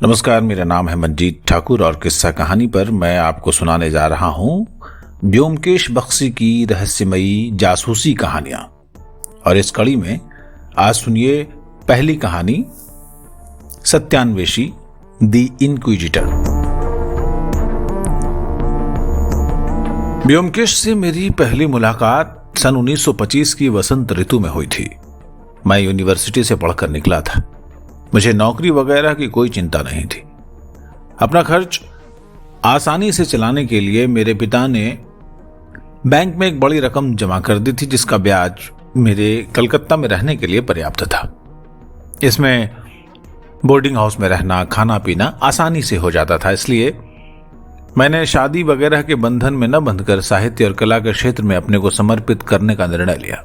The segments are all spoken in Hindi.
नमस्कार, मेरा नाम है मंजीत ठाकुर और किस्सा कहानी पर मैं आपको सुनाने जा रहा हूं ब्योमकेश बख्शी की रहस्यमयी जासूसी कहानियां। और इस कड़ी में आज सुनिए पहली कहानी, सत्यान्वेषी द इनक्विजिटर। ब्योमकेश से मेरी पहली मुलाकात सन 1925 की वसंत ऋतु में हुई थी। मैं यूनिवर्सिटी से पढ़कर निकला था। मुझे नौकरी वगैरह की कोई चिंता नहीं थी। अपना खर्च आसानी से चलाने के लिए मेरे पिता ने बैंक में एक बड़ी रकम जमा कर दी थी, जिसका ब्याज मेरे कलकत्ता में रहने के लिए पर्याप्त था। इसमें बोर्डिंग हाउस में रहना, खाना पीना आसानी से हो जाता था। इसलिए मैंने शादी वगैरह के बंधन में न बंधकर साहित्य और कला के क्षेत्र में अपने को समर्पित करने का निर्णय लिया।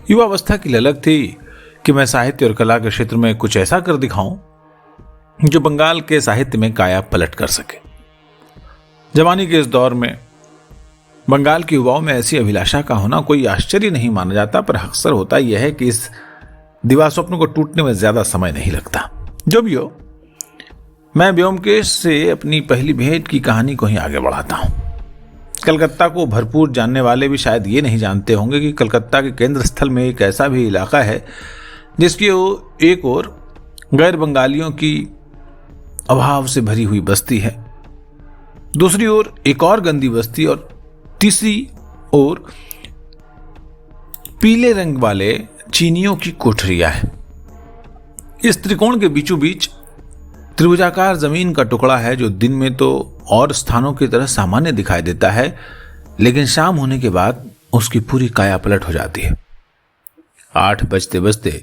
युवावस्था की ललक थी कि मैं साहित्य और कला के क्षेत्र में कुछ ऐसा कर दिखाऊं जो बंगाल के साहित्य में काया पलट कर सके। जवानी के इस दौर में बंगाल के युवाओं में ऐसी अभिलाषा का होना कोई आश्चर्य नहीं माना जाता, पर अक्सर होता यह है कि इस दिवा स्वप्न को टूटने में ज्यादा समय नहीं लगता। जो भी हो, मैं ब्योमकेश से अपनी पहली भेंट की कहानी को ही आगे बढ़ाता हूं। कलकत्ता को भरपूर जानने वाले भी शायद ये नहीं जानते होंगे कि कलकत्ता के केंद्र स्थल में एक ऐसा भी इलाका है जिसकी एक ओर गैर बंगालियों की अभाव से भरी हुई बस्ती है, दूसरी ओर एक और गंदी बस्ती और तीसरी ओर पीले रंग वाले चीनियों की कोठरियां हैं। इस त्रिकोण के बीचों बीच त्रिभुजाकार जमीन का टुकड़ा है जो दिन में तो और स्थानों की तरह सामान्य दिखाई देता है, लेकिन शाम होने के बाद उसकी पूरी काया पलट हो जाती है। 8 बजते बजते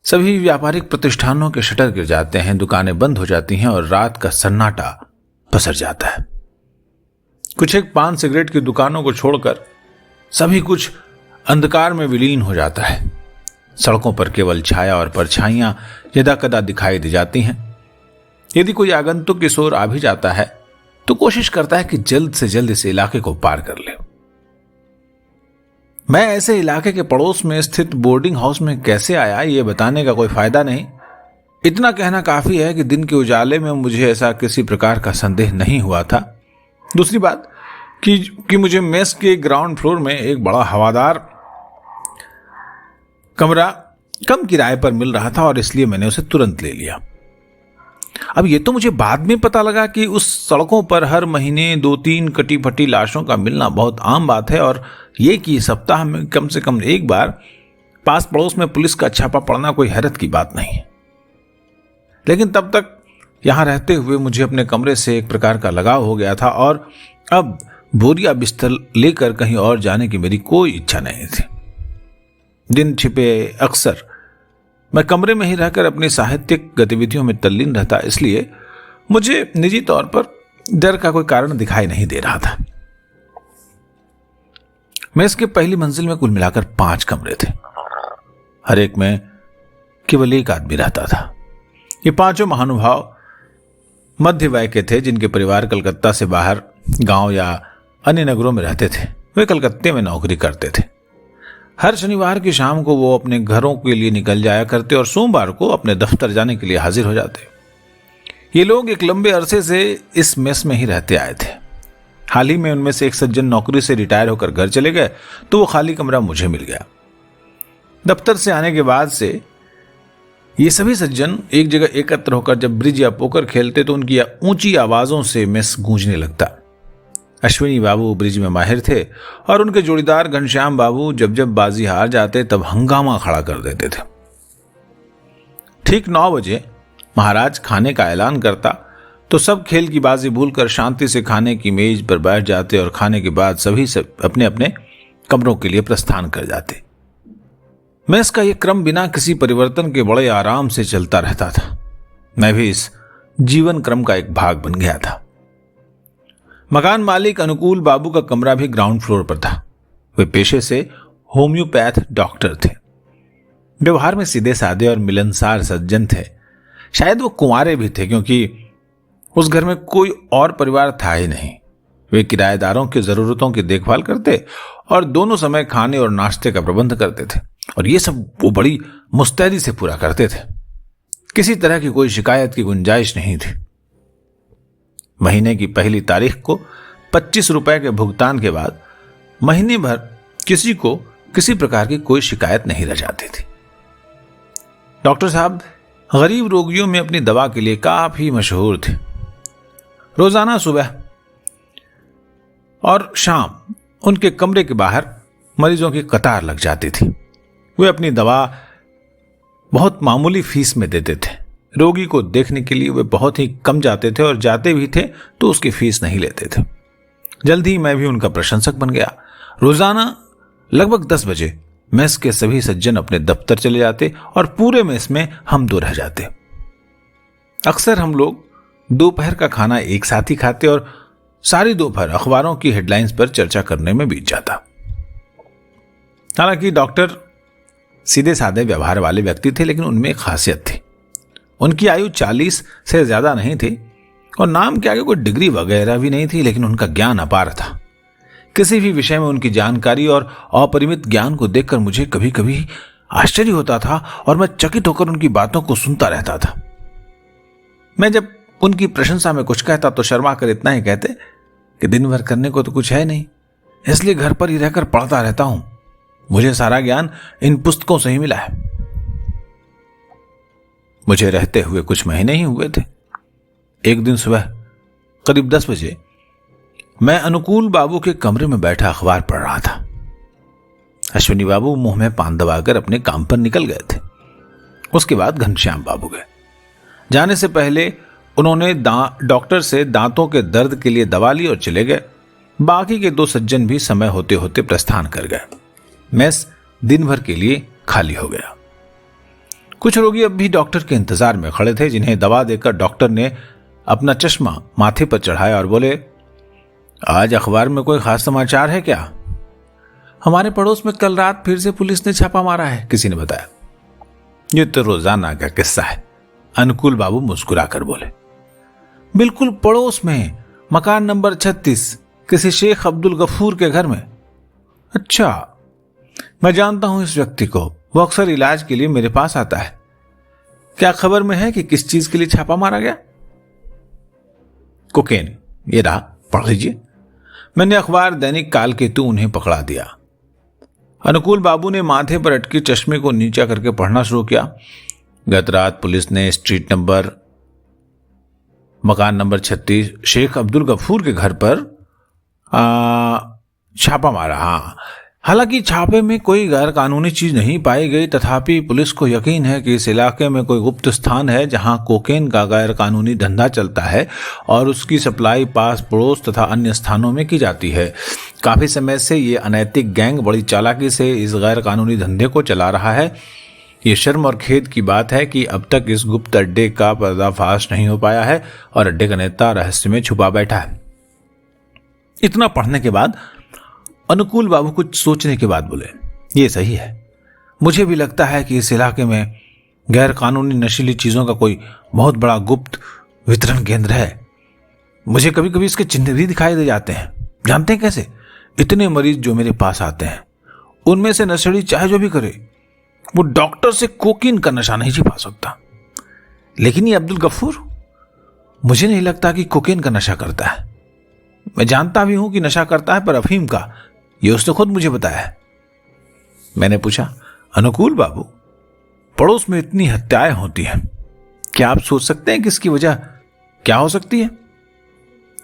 सभी व्यापारिक प्रतिष्ठानों के शटर गिर जाते हैं, दुकानें बंद हो जाती हैं और रात का सन्नाटा पसर जाता है। कुछ एक पान सिगरेट की दुकानों को छोड़कर सभी कुछ अंधकार में विलीन हो जाता है। सड़कों पर केवल छाया और परछाइयां यदाकदा दिखाई दी जाती हैं। यदि कोई आगंतुक इस ओर आ भी जाता है तो कोशिश करता है कि जल्द से जल्द इस इलाके को पार कर ले। मैं ऐसे इलाके के पड़ोस में स्थित बोर्डिंग हाउस में कैसे आया, यह बताने का कोई फायदा नहीं। इतना कहना काफी है कि दिन के उजाले में मुझे ऐसा किसी प्रकार का संदेह नहीं हुआ था। दूसरी बात कि मुझे मेस के ग्राउंड फ्लोर में एक बड़ा हवादार कमरा कम किराए पर मिल रहा था और इसलिए मैंने उसे तुरंत ले लिया। अब यह तो मुझे बाद में पता लगा कि उस सड़कों पर हर महीने 2-3 कटी फटी लाशों का मिलना बहुत आम बात है और यह कि सप्ताह में कम से कम एक बार पास पड़ोस में पुलिस का छापा पड़ना कोई हैरत की बात नहीं है। लेकिन तब तक यहां रहते हुए मुझे अपने कमरे से एक प्रकार का लगाव हो गया था और अब बोरिया बिस्तर लेकर कहीं और जाने की मेरी कोई इच्छा नहीं थी। दिन छिपे अक्सर मैं कमरे में ही रहकर अपनी साहित्यिक गतिविधियों में तल्लीन रहता, इसलिए मुझे निजी तौर पर डर का कोई कारण दिखाई नहीं दे रहा था। मेस के पहली मंजिल में कुल मिलाकर 5 कमरे थे। हर एक में केवल एक आदमी रहता था। ये 5 महानुभाव मध्य वय के थे, जिनके परिवार कलकत्ता से बाहर गांव या अन्य नगरों में रहते थे। वे कलकत्ते में नौकरी करते थे। हर शनिवार की शाम को वो अपने घरों के लिए निकल जाया करते और सोमवार को अपने दफ्तर जाने के लिए हाजिर हो जाते। ये लोग एक लंबे अरसे से इस मेस में ही रहते आए थे। हाल ही में उनमें से एक सज्जन नौकरी से रिटायर होकर घर चले गए तो वो खाली कमरा मुझे मिल गया। दफ्तर से आने के बाद से ये सभी सज्जन एक जगह एकत्र होकर जब ब्रिज या पोकर खेलते तो उनकी ऊंची आवाजों से मेस गूंजने लगता। अश्विनी बाबू ब्रिज में माहिर थे और उनके जोड़ीदार घनश्याम बाबू जब जब बाजी हार जाते तब हंगामा खड़ा कर देते थे। ठीक 9 बजे महाराज खाने का ऐलान करता तो सब खेल की बाजी भूलकर शांति से खाने की मेज पर बैठ जाते और खाने के बाद सभी अपने अपने कमरों के लिए प्रस्थान कर जाते। मेस का यह क्रम बिना किसी परिवर्तन के बड़े आराम से चलता रहता था। मैं भी इस जीवन क्रम का एक भाग बन गया था। मकान मालिक अनुकूल बाबू का कमरा भी ग्राउंड फ्लोर पर था। वे पेशे से होम्योपैथ डॉक्टर थे। व्यवहार में सीधे साधे और मिलनसार सज्जन थे। शायद वो कुंवारे भी थे, क्योंकि उस घर में कोई और परिवार था ही नहीं। वे किराएदारों की जरूरतों की देखभाल करते और दोनों समय खाने और नाश्ते का प्रबंध करते थे, और ये सब वो बड़ी मुस्तैदी से पूरा करते थे। किसी तरह की कोई शिकायत की गुंजाइश नहीं थी। महीने की पहली तारीख को 25 रुपए के भुगतान के बाद महीने भर किसी को किसी प्रकार की कोई शिकायत नहीं रह जाती थी। डॉक्टर साहब गरीब रोगियों में अपनी दवा के लिए काफी मशहूर थे। रोजाना सुबह और शाम उनके कमरे के बाहर मरीजों की कतार लग जाती थी। वे अपनी दवा बहुत मामूली फीस में देते थे। रोगी को देखने के लिए वे बहुत ही कम जाते थे और जाते भी थे तो उसकी फीस नहीं लेते थे। जल्द ही मैं भी उनका प्रशंसक बन गया। रोजाना लगभग 10 बजे मेस के सभी सज्जन अपने दफ्तर चले जाते और पूरे मेस में हम दो रह जाते। अक्सर हम लोग दोपहर का खाना एक साथ ही खाते और सारी दोपहर अखबारों की हेडलाइंस पर चर्चा करने में बीत जाता। हालांकि डॉक्टर सीधे साधे व्यवहार वाले व्यक्ति थे, लेकिन उनमें एक खासियत थी। उनकी आयु 40 से ज्यादा नहीं थी और नाम के आगे कोई डिग्री वगैरह भी नहीं थी, लेकिन उनका ज्ञान अपार था। किसी भी विषय में उनकी जानकारी और अपरिमित ज्ञान को देखकर मुझे कभी कभी आश्चर्य होता था और मैं चकित होकर उनकी बातों को सुनता रहता था। मैं जब उनकी प्रशंसा में कुछ कहता तो शर्मा कर इतना ही कहते कि दिन भर करने को तो कुछ है नहीं, इसलिए घर पर ही रहकर पढ़ता रहता हूं। मुझे सारा ज्ञान इन पुस्तकों से ही मिला है। मुझे रहते हुए कुछ महीने ही हुए थे। एक दिन सुबह करीब 10 बजे मैं अनुकूल बाबू के कमरे में बैठा अखबार पढ़ रहा था। अश्विनी बाबू मुंह में पान दबाकर अपने काम पर निकल गए थे। उसके बाद घनश्याम बाबू गए। जाने से पहले उन्होंने डॉक्टर से दांतों के दर्द के लिए दवा ली और चले गए। बाकी के 2 सज्जन भी समय होते होते प्रस्थान कर गए। मेस दिन भर के लिए खाली हो गया। कुछ रोगी अब भी डॉक्टर के इंतजार में खड़े थे, जिन्हें दवा देकर डॉक्टर ने अपना चश्मा माथे पर चढ़ाया और बोले, आज अखबार में कोई खास समाचार है क्या? हमारे पड़ोस में कल रात फिर से पुलिस ने छापा मारा है, किसी ने बताया। ये तो रोजाना का किस्सा है, अनुकूल बाबू मुस्कुराकर बोले। बिल्कुल पड़ोस में, मकान नंबर 36, किसी शेख अब्दुल गफूर के घर में। अच्छा, मैं जानता हूं इस व्यक्ति को, वो अक्सर इलाज के लिए मेरे पास आता है। क्या खबर में है कि किस चीज के लिए छापा मारा गया? कोकेन, ये रहा, पढ़ लीजिए। मैंने अखबार दैनिक काल केतु उन्हें पकड़ा दिया। अनुकूल बाबू ने माथे पर अटके चश्मे को नीचा करके पढ़ना शुरू किया। गत रात पुलिस ने स्ट्रीट नंबर, मकान नंबर 36, शेख अब्दुल गफूर के घर पर छापा मारा। हाँ, हालांकि छापे में कोई गैर कानूनी चीज नहीं पाई गई, तथापि पुलिस को यकीन है कि इस इलाके में कोई गुप्त स्थान है जहां कोकेन का गैर कानूनी धंधा चलता है और उसकी सप्लाई पास पड़ोस तथा अन्य स्थानों में की जाती है। काफी समय से ये अनैतिक गैंग बड़ी चालाकी से इस गैर कानूनी धंधे को चला रहा है। ये शर्म और खेद की बात है कि अब तक इस गुप्त अड्डे का पर्दाफाश नहीं हो पाया है और अड्डे का नेता रहस्य में छुपा बैठा है। इतना पढ़ने के बाद अनुकूल बाबू कुछ सोचने के बाद बोले, ये सही है। मुझे भी लगता है कि इस इलाके में गैर कानूनी नशीली चीजों का कोई बहुत बड़ा गुप्त वितरण केंद्र है। मुझे कभी कभी इसके चिन्ह भी दिखाई दे जाते हैं। जानते हैं कैसे? इतने मरीज जो मेरे पास आते हैं, उनमें से नशेड़ी चाहे जो भी करे, वो डॉक्टर से कोकीन का नशा नहीं छिपा सकता। लेकिन ये अब्दुल गफूर, मुझे नहीं लगता कि कोकीन का नशा करता है। मैं जानता भी हूं कि नशा करता है, पर अफीम का, ये उसने खुद मुझे बताया है। मैंने पूछा, अनुकूल बाबू, पड़ोस में इतनी हत्याएं होती हैं, क्या आप सोच सकते हैं कि इसकी वजह क्या हो सकती है?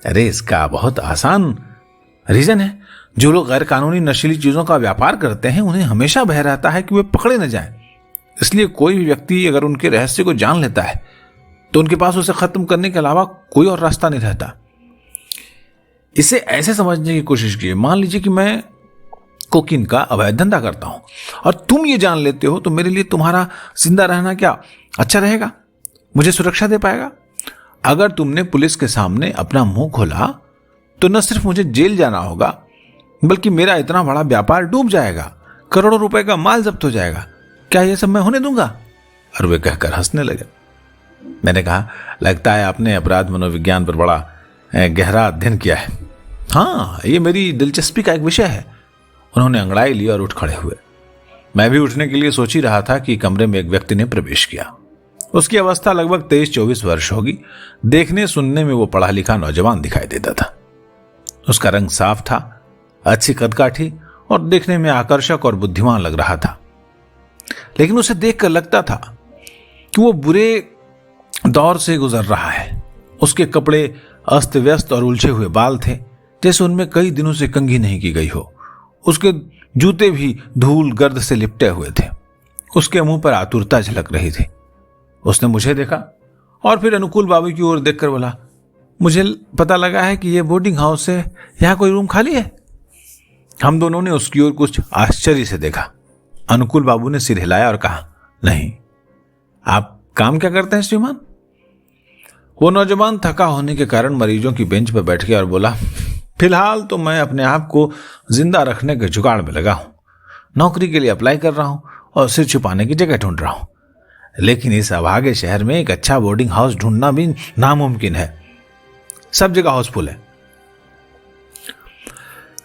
अरे, इसका बहुत आसान रीजन है। जो लोग गैर कानूनी नशीली चीजों का व्यापार करते हैं, उन्हें हमेशा भय रहता है कि वे पकड़े न जाएं। इसलिए कोई भी व्यक्ति अगर उनके रहस्य को जान लेता है तो उनके पास उसे खत्म करने के अलावा कोई और रास्ता नहीं रहता। इसे ऐसे समझने की कोशिश कीजिए, मान लीजिए कि मैं कोकीन का अवैध धंधा करता हूं और तुम ये जान लेते हो, तो मेरे लिए तुम्हारा जिंदा रहना क्या अच्छा रहेगा? मुझे सुरक्षा दे पाएगा? अगर तुमने पुलिस के सामने अपना मुंह खोला तो न सिर्फ मुझे जेल जाना होगा, बल्कि मेरा इतना बड़ा व्यापार डूब जाएगा, करोड़ों रुपए का माल जब्त हो जाएगा। क्या यह सब मैं होने दूंगा? और वे कहकर हंसने लगे। मैंने कहा, लगता है आपने अपराध मनोविज्ञान पर बड़ा गहरा अध्ययन किया है। हाँ, ये मेरी दिलचस्पी का एक विषय है। उन्होंने अंगड़ाई ली और उठ खड़े हुए। मैं भी उठने के लिए सोच ही रहा था कि कमरे में एक व्यक्ति ने प्रवेश किया। उसकी अवस्था लगभग 23-24 वर्ष होगी। देखने सुनने में वो पढ़ा लिखा नौजवान दिखाई देता था। उसका रंग साफ था, अच्छी कदकाठी और देखने में आकर्षक और बुद्धिमान लग रहा था। लेकिन उसे देखकर लगता था कि वो बुरे दौर से गुजर रहा है। उसके कपड़े अस्त व्यस्त और उलझे हुए बाल थे, जैसे उनमें कई दिनों से कंघी नहीं की गई हो। उसके जूते भी धूल गर्द से लिपटे हुए थे। उसके मुंह पर आतुरता झलक रही थी। उसने मुझे देखा और फिर अनुकूल बाबू की ओर देखकर बोला, मुझे पता लगा है कि यह बोर्डिंग हाउस है, यहां कोई रूम खाली है? हम दोनों ने उसकी ओर कुछ आश्चर्य से देखा। अनुकूल बाबू ने सिर हिलाया और कहा, नहीं। आप काम क्या करते हैं श्रीमान? वो नौजवान थका होने के कारण मरीजों की बेंच पर बैठ गया और बोला, फिलहाल तो मैं अपने आप को जिंदा रखने के जुगाड़ में लगा हूं। नौकरी के लिए अप्लाई कर रहा हूं और सिर छुपाने की जगह ढूंढ रहा हूं। लेकिन इस अभागे शहर में एक अच्छा बोर्डिंग हाउस ढूंढना भी नामुमकिन है। सब जगह हाउसफुल है।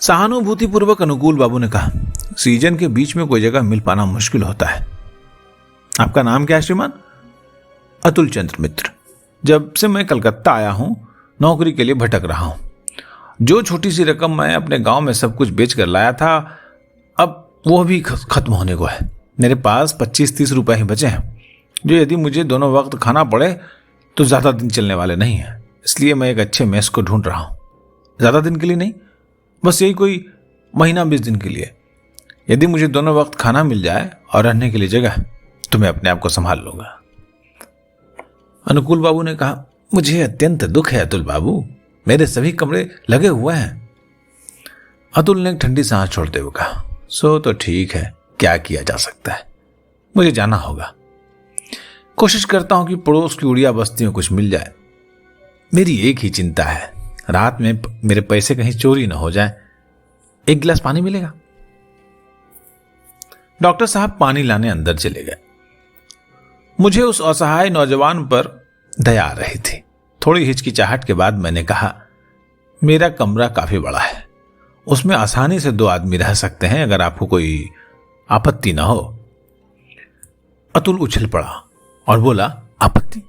सहानुभूतिपूर्वक अनुकूल बाबू ने कहा, सीजन के बीच में कोई जगह मिल पाना मुश्किल होता है। आपका नाम क्या है श्रीमान? अतुल चंद्र मित्र। जब से मैं कलकत्ता आया हूं, नौकरी के लिए भटक रहा हूं। जो छोटी सी रकम मैं अपने गांव में सब कुछ बेच कर लाया था, अब वो भी खत्म होने को है। मेरे पास 25-30 रुपए ही बचे हैं, जो यदि मुझे दोनों वक्त खाना पड़े तो ज्यादा दिन चलने वाले नहीं है। इसलिए मैं एक अच्छे मेस को ढूंढ रहा हूं। ज्यादा दिन के लिए नहीं, बस यही कोई महीना 20 दिन के लिए। यदि मुझे दोनों वक्त खाना मिल जाए और रहने के लिए जगह, तो मैं अपने आप को संभाल लूंगा। अनुकूल बाबू ने कहा, मुझे अत्यंत दुख है अतुल बाबू, मेरे सभी कमरे लगे हुए हैं। अतुल ने ठंडी सांस छोड़ते हुए कहा, सो तो ठीक है, क्या किया जा सकता है, मुझे जाना होगा। कोशिश करता हूं कि पड़ोस की उड़िया बस्ती में कुछ मिल जाए। मेरी एक ही चिंता है, रात में मेरे पैसे कहीं चोरी न हो जाए। एक गिलास पानी मिलेगा? डॉक्टर साहब पानी लाने अंदर चले गए। मुझे उस असहाय नौजवान पर दया आ रही थी। थोड़ी हिचकिचाहट के बाद मैंने कहा, मेरा कमरा काफी बड़ा है, उसमें आसानी से 2 आदमी रह सकते हैं, अगर आपको कोई आपत्ति ना हो। अतुल उछल पड़ा और बोला, आपत्ति?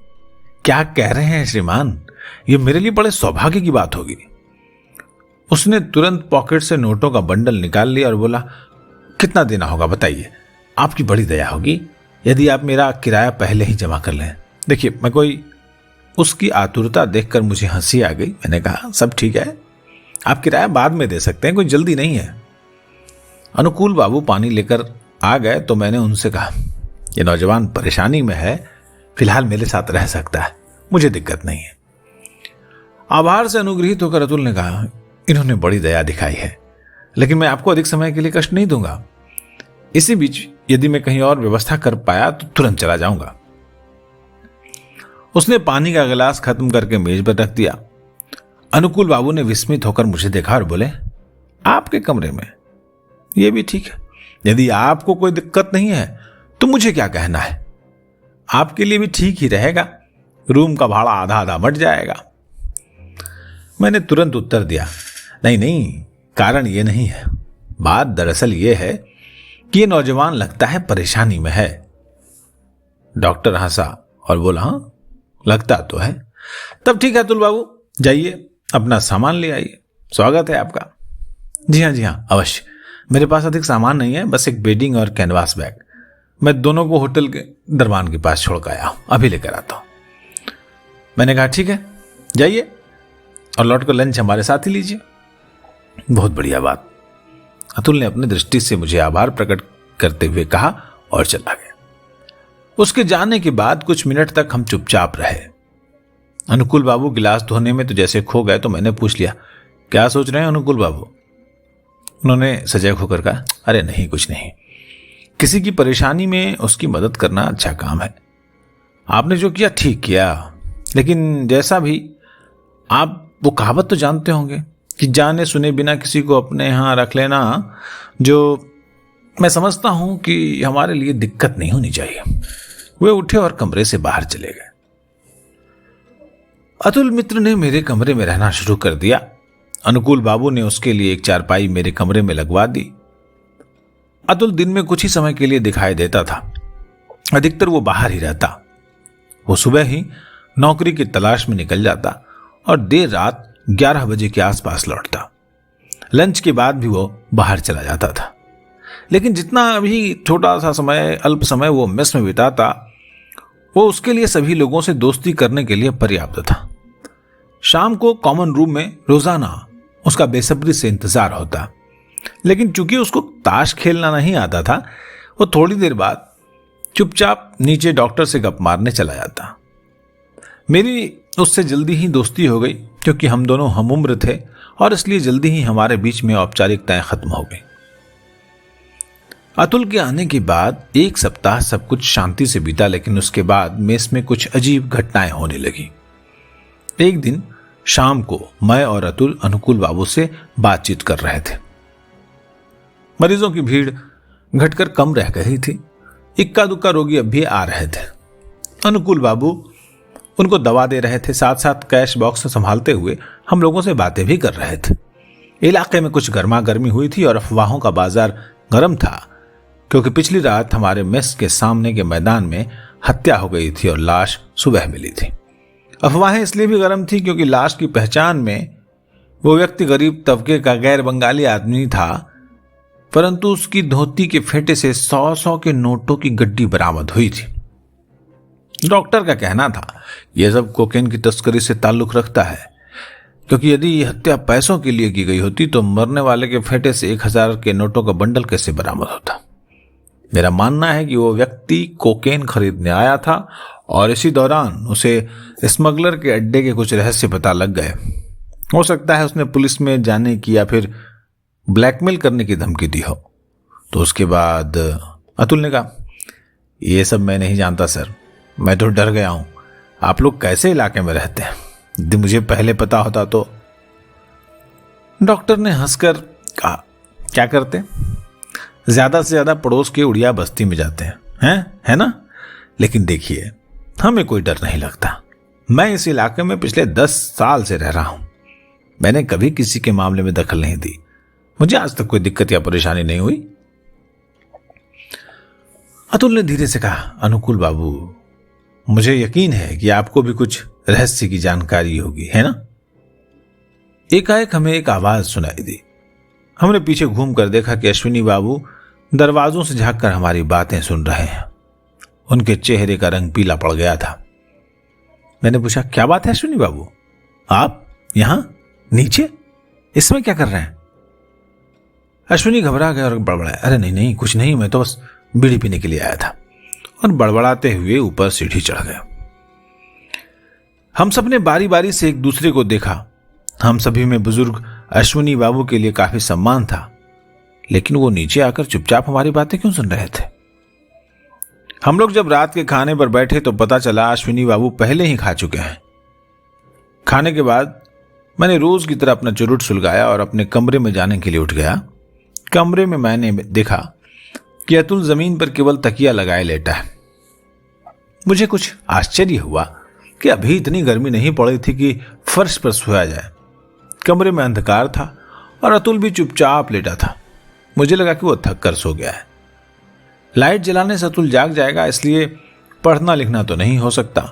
क्या कह रहे हैं श्रीमान, यह मेरे लिए बड़े सौभाग्य की बात होगी। उसने तुरंत पॉकेट से नोटों का बंडल निकाल लिया और बोला, कितना देना होगा बताइए, आपकी बड़ी दया होगी यदि आप मेरा किराया पहले ही जमा कर लें। देखिए मैं कोई, उसकी आतुरता देखकर मुझे हंसी आ गई। मैंने कहा, सब ठीक है, आप किराया बाद में दे सकते हैं, कोई जल्दी नहीं है। अनुकूल बाबू पानी लेकर आ गए तो मैंने उनसे कहा, यह नौजवान परेशानी में है, फिलहाल मेरे साथ रह सकता है, मुझे दिक्कत नहीं है। आभार से अनुग्रहित होकर अतुल ने कहा, इन्होंने बड़ी दया दिखाई है, लेकिन मैं आपको अधिक समय के लिए कष्ट नहीं दूंगा। इसी बीच यदि मैं कहीं और व्यवस्था कर पाया तो तुरंत चला जाऊंगा। उसने पानी का गिलास खत्म करके मेज पर रख दिया। अनुकूल बाबू ने विस्मित होकर मुझे देखा और बोले, आपके कमरे में? यह भी ठीक है, यदि आपको कोई दिक्कत नहीं है तो मुझे क्या कहना है, आपके लिए भी ठीक ही रहेगा, रूम का भाड़ा आधा आधा बढ़ जाएगा। मैंने तुरंत उत्तर दिया, नहीं नहीं, कारण ये नहीं है, बात दरअसल ये है कि ये नौजवान लगता है परेशानी में है। डॉक्टर हंसा और बोला, हाँ लगता तो है। तब ठीक है अतुल बाबू, जाइए अपना सामान ले आइए, स्वागत है आपका। जी हाँ अवश्य, मेरे पास अधिक सामान नहीं है, बस एक बेडिंग और कैनवास बैग। मैं दोनों को होटल के दरबान के पास छोड़ कर आया हूं, अभी लेकर आता हूं। मैंने कहा, ठीक है जाइए और लौट कर लंच हमारे साथ ही लीजिए। बहुत बढ़िया बात, अतुल ने अपनी दृष्टि से मुझे आभार प्रकट करते हुए कहा और चला गया। उसके जाने के बाद कुछ मिनट तक हम चुपचाप रहे। अनुकूल बाबू गिलास धोने में तो जैसे खो गए, तो मैंने पूछ लिया, क्या सोच रहे हैं अनुकूल बाबू? उन्होंने सजग होकर कहा, अरे नहीं कुछ नहीं, किसी की परेशानी में उसकी मदद करना अच्छा काम है। आपने जो किया ठीक किया, लेकिन जैसा भी, आप वो कहावत तो जानते होंगे कि जाने सुने बिना किसी को अपने यहां रख लेना, जो मैं समझता हूं कि हमारे लिए दिक्कत नहीं होनी चाहिए। वे उठे और कमरे से बाहर चले गए। अतुल मित्र ने मेरे कमरे में रहना शुरू कर दिया। अनुकूल बाबू ने उसके लिए एक चारपाई मेरे कमरे में लगवा दी। अतुल दिन में कुछ ही समय के लिए दिखाई देता था, अधिकतर वो बाहर ही रहता। वो सुबह ही नौकरी की तलाश में निकल जाता और देर रात 11 बजे के आसपास लौटता। लंच के बाद भी वो बाहर चला जाता था, लेकिन जितना भी छोटा सा समय, अल्प समय वो मेस में बिताता, वो उसके लिए सभी लोगों से दोस्ती करने के लिए पर्याप्त था। शाम को कॉमन रूम में रोजाना उसका बेसब्री से इंतजार होता, लेकिन चूंकि उसको ताश खेलना नहीं आता था, वो थोड़ी देर बाद चुपचाप नीचे डॉक्टर से गप मारने चला जाता। मेरी उससे जल्दी ही दोस्ती हो गई, क्योंकि हम दोनों हम उम्र थे और इसलिए जल्दी ही हमारे बीच में औपचारिकताएं खत्म हो गई। अतुल के आने के बाद 1 सप्ताह सब कुछ शांति से बीता, लेकिन उसके बाद मेस में कुछ अजीब घटनाएं होने लगी। एक दिन शाम को मैं और अतुल अनुकूल बाबू से बातचीत कर रहे थे। मरीजों की भीड़ घटकर कम रह गई थी। इक्का दुक्का रोगी अब भी आ रहे थे। अनुकूल बाबू उनको दवा दे रहे थे, साथ साथ कैश बॉक्स संभालते हुए हम लोगों से बातें भी कर रहे थे। इलाके में कुछ गर्मा गर्मी हुई थी और अफवाहों का बाजार गर्म था, क्योंकि पिछली रात हमारे मेस के सामने के मैदान में हत्या हो गई थी और लाश सुबह मिली थी। अफवाहें इसलिए भी गर्म थी क्योंकि लाश की पहचान में वो व्यक्ति गरीब तबके का गैर बंगाली आदमी था, परंतु उसकी धोती के फेंटे से 100 के नोटों की गड्डी बरामद हुई थी। डॉक्टर का कहना था यह सब कोकेन की तस्करी से ताल्लुक रखता है, क्योंकि यदि यह हत्या पैसों के लिए की गई होती तो मरने वाले के फेंटे से 1000 के नोटों का बंडल कैसे बरामद होता। मेरा मानना है कि वो व्यक्ति कोकेन खरीदने आया था और इसी दौरान उसे स्मगलर के अड्डे के कुछ रहस्य पता लग गए। हो सकता है उसने पुलिस में जाने की या फिर ब्लैकमेल करने की धमकी दी हो। तो उसके बाद अतुल ने कहा, ये सब मैं नहीं जानता सर, मैं तो डर गया हूं। आप लोग कैसे इलाके में रहते हैं? यदि मुझे पहले पता होता तो। डॉक्टर ने हंसकर कहा, क्या करते, ज्यादा से ज्यादा पड़ोस के उड़िया बस्ती में जाते हैं, है ना? लेकिन देखिए, हमें कोई डर नहीं लगता। मैं इस इलाके में पिछले 10 साल से रह रहा हूं। मैंने कभी किसी के मामले में दखल नहीं दी। मुझे आज तक कोई दिक्कत या परेशानी नहीं हुई। अतुल ने धीरे से कहा, अनुकूल बाबू, मुझे यकीन है कि आपको भी कुछ रहस्य की जानकारी होगी, है ना? एकाएक हमें एक आवाज सुनाई दी। हमने पीछे घूमकर देखा कि अश्विनी बाबू दरवाजों से झांककर हमारी बातें सुन रहे हैं। उनके चेहरे का रंग पीला पड़ गया था। मैंने पूछा, क्या बात है अश्विनी बाबू, आप यहां नीचे इसमें क्या कर रहे हैं? अश्विनी घबरा गया और बड़बड़ाया, अरे नहीं नहीं, कुछ नहीं, मैं तो बस बीड़ी पीने के लिए आया था। और बड़बड़ाते हुए ऊपर सीढ़ी चढ़ गया। हम सबने बारी बारी से एक दूसरे को देखा। हम सभी में बुजुर्ग अश्विनी बाबू के लिए काफी सम्मान था, लेकिन वो नीचे आकर चुपचाप हमारी बातें क्यों सुन रहे थे? हम लोग जब रात के खाने पर बैठे तो पता चला अश्विनी बाबू पहले ही खा चुके हैं। खाने के बाद मैंने रोज की तरह अपना चुरुट सुलगाया और अपने कमरे में जाने के लिए उठ गया। कमरे में मैंने देखा कि अतुल जमीन पर केवल तकिया लगाए लेटा है। मुझे कुछ आश्चर्य हुआ कि अभी इतनी गर्मी नहीं पड़ी थी कि फर्श पर सोया जाए। कमरे में अंधकार था और अतुल भी चुपचाप लेटा था। मुझे लगा कि वो थक कर सो गया है। लाइट जलाने से अतुल जाग जाएगा, इसलिए पढ़ना लिखना तो नहीं हो सकता।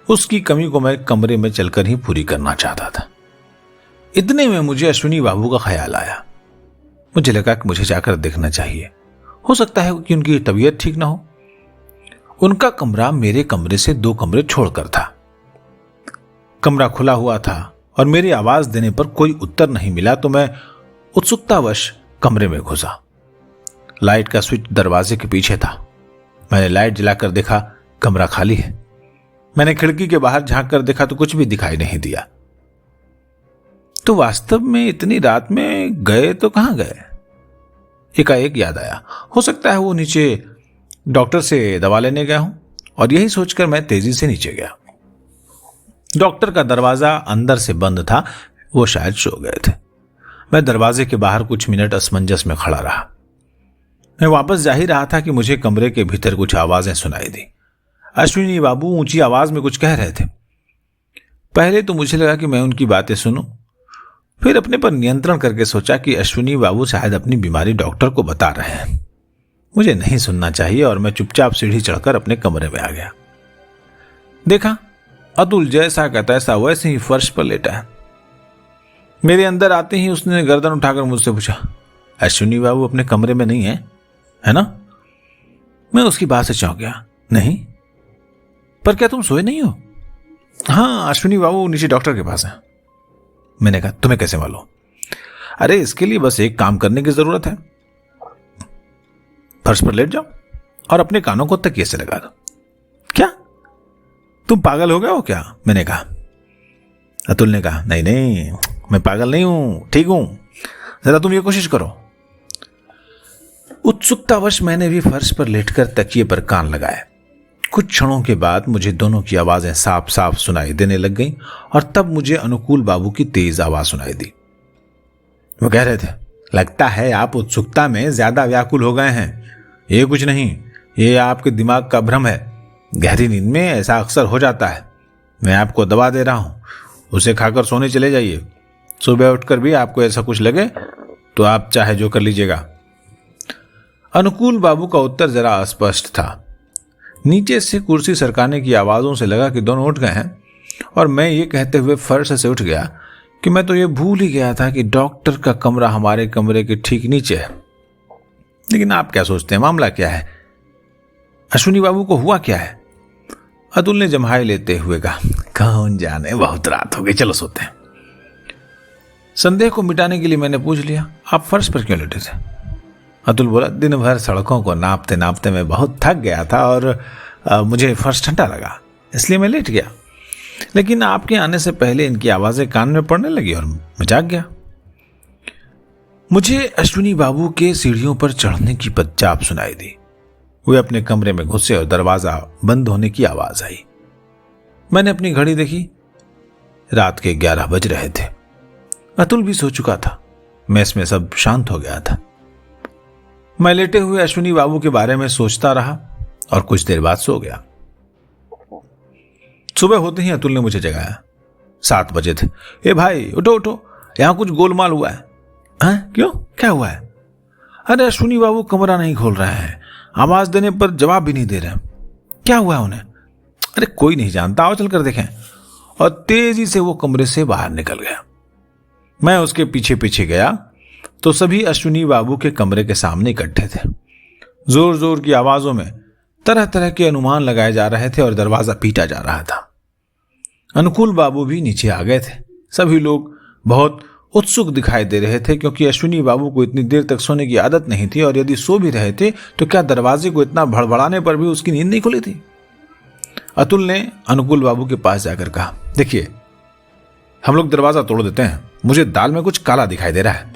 उसकी कमी को मैं कमरे में चलकर ही पूरी करना चाहता था। इतने में मुझे अश्विनी बाबू का ख्याल आया। मुझे लगा कि मुझे जाकर देखना चाहिए, हो सकता है कि उनकी तबीयत ठीक ना हो। उनका कमरा मेरे कमरे से 2 कमरे छोड़कर था। कमरा खुला हुआ था और मेरी आवाज देने पर कोई उत्तर नहीं मिला, तो मैं उत्सुकतावश कमरे में घुसा। लाइट का स्विच दरवाजे के पीछे था। मैंने लाइट जलाकर देखा, कमरा खाली है। मैंने खिड़की के बाहर झांक कर देखा तो कुछ भी दिखाई नहीं दिया। तो वास्तव में इतनी रात में गए तो कहां गए? एकाएक याद आया, हो सकता है वो नीचे डॉक्टर से दवा लेने गया हूं, और यही सोचकर मैं तेजी से नीचे गया। डॉक्टर का दरवाजा अंदर से बंद था, वो शायद सो गए थे। मैं दरवाजे के बाहर कुछ मिनट असमंजस में खड़ा रहा। मैं वापस जा ही रहा था कि मुझे कमरे के भीतर कुछ आवाजें सुनाई दी। अश्विनी बाबू ऊंची आवाज में कुछ कह रहे थे। पहले तो मुझे लगा कि मैं उनकी बातें सुनूं, फिर अपने पर नियंत्रण करके सोचा कि अश्विनी बाबू शायद अपनी बीमारी डॉक्टर को बता रहे हैं। मुझे नहीं सुनना चाहिए और मैं चुपचाप सीढ़ी चढ़कर अपने कमरे में आ गया। देखा, अतुल जैसा का तैसा वैसे ही फर्श पर लेटा है। मेरे अंदर आते ही उसने गर्दन उठाकर मुझसे पूछा, अश्विनी बाबू अपने कमरे में नहीं है ना? मैं उसकी बात से चौंक गया। नहीं, पर क्या तुम सोए नहीं हो? हाँ, अश्विनी बाबू नीचे डॉक्टर के पास है। मैंने कहा, तुम्हें कैसे मालूम? अरे इसके लिए बस एक काम करने की जरूरत है, फर्श पर लेट जाओ और अपने कानों को तकिए से लगा दो। क्या तुम पागल हो गए हो क्या? मैंने कहा। अतुल ने कहा, नहीं नहीं, मैं पागल नहीं हूं, ठीक हूं, जरा तुम ये कोशिश करो। उत्सुकतावश मैंने भी फर्श पर लेटकर तकिए पर कान लगाए। कुछ क्षणों के बाद मुझे दोनों की आवाजें साफ साफ सुनाई देने लग गईं और तब मुझे अनुकूल बाबू की तेज आवाज सुनाई दी। वो कह रहे थे, लगता है आप उत्सुकता में ज्यादा व्याकुल हो गए हैं। ये कुछ नहीं, ये आपके दिमाग का भ्रम है। गहरी नींद में ऐसा अक्सर हो जाता है। मैं आपको दवा दे रहा हूं, उसे खाकर सोने चले जाइए। सुबह उठकर भी आपको ऐसा कुछ लगे तो आप चाहे जो कर लीजिएगा। अनुकूल बाबू का उत्तर जरा अस्पष्ट था। नीचे से कुर्सी सरकाने की आवाजों से लगा कि दोनों उठ गए हैं और मैं ये कहते हुए फर्श से उठ गया कि मैं तो ये भूल ही गया था कि डॉक्टर का कमरा हमारे कमरे के ठीक नीचे है। लेकिन आप क्या सोचते हैं, मामला क्या है? अश्विनी बाबू को हुआ क्या है? अतुल ने जम्हाई लेते हुए कहा, कौन जाने, बहुत रात हो गई, चलो सोते हैं। संदेह को मिटाने के लिए मैंने पूछ लिया, आप फर्श पर क्यों लेटे थे? अतुल बोला, दिन भर सड़कों को नापते नापते मैं बहुत थक गया था और मुझे फर्श ठंडा लगा, इसलिए मैं लेट गया। लेकिन आपके आने से पहले इनकी आवाजें कान में पड़ने लगी और मैं जाग गया। मुझे अश्विनी बाबू के सीढ़ियों पर चढ़ने की पदचाप सुनाई दी। वे अपने कमरे में घुसे और दरवाजा बंद होने की आवाज आई। मैंने अपनी घड़ी देखी, रात के 11 बज रहे थे। अतुल भी सो चुका था। मेस में सब शांत हो गया था। मैं लेटे हुए अश्विनी बाबू के बारे में सोचता रहा और कुछ देर बाद सो गया। सुबह होते ही अतुल ने मुझे जगाया। 7 बजे थे। ए भाई उठो उठो, यहां कुछ गोलमाल हुआ है। हैं? क्यों, क्या हुआ है? अरे अश्विनी बाबू कमरा नहीं खोल रहे हैं, आवाज देने पर जवाब भी नहीं दे रहे। क्या हुआ है उन्हें? अरे कोई नहीं जानता, आओ चल कर देखें। और तेजी से वो कमरे से बाहर निकल गया। मैं उसके पीछे पीछे गया तो सभी अश्विनी बाबू के कमरे के सामने इकट्ठे थे। जोर जोर की आवाजों में तरह तरह के अनुमान लगाए जा रहे थे और दरवाजा पीटा जा रहा था। अनुकूल बाबू भी नीचे आ गए थे। सभी लोग बहुत उत्सुक दिखाई दे रहे थे क्योंकि अश्विनी बाबू को इतनी देर तक सोने की आदत नहीं थी और यदि सो भी रहे थे तो क्या दरवाजे को इतना भड़बड़ाने पर भी उसकी नींद नहीं खुली थी। अतुल ने अनुकूल बाबू के पास जाकर कहा, देखिए हम लोग दरवाजा तोड़ देते हैं, मुझे दाल में कुछ काला दिखाई दे रहा है।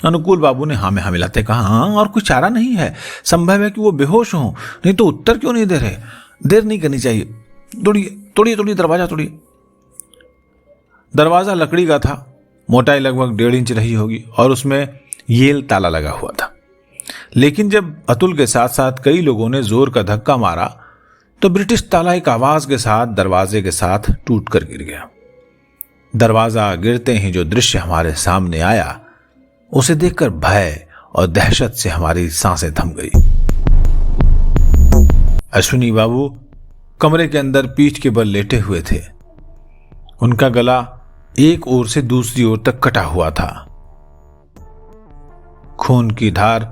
अनुकूल बाबू ने हाँ में हाँ मिलाते कहा, हाँ और कुछ चारा नहीं है, संभव है कि वो बेहोश हो, नहीं तो उत्तर क्यों नहीं दे रहे? देर नहीं करनी चाहिए, तोड़िए दरवाजा तोड़िए। दरवाजा लकड़ी का था, मोटाई लगभग 1.5 इंच रही होगी और उसमें येल ताला लगा हुआ था। लेकिन जब अतुल के साथ साथ कई लोगों ने जोर का धक्का मारा तो ब्रिटिश ताला एक आवाज के साथ दरवाजे के साथ टूट कर गिर गया। दरवाजा गिरते ही जो दृश्य हमारे सामने आया उसे देखकर भय और दहशत से हमारी सांसें थम गई। अश्विनी बाबू कमरे के अंदर पीठ के बल लेटे हुए थे। उनका गला एक ओर से दूसरी ओर तक कटा हुआ था। खून की धार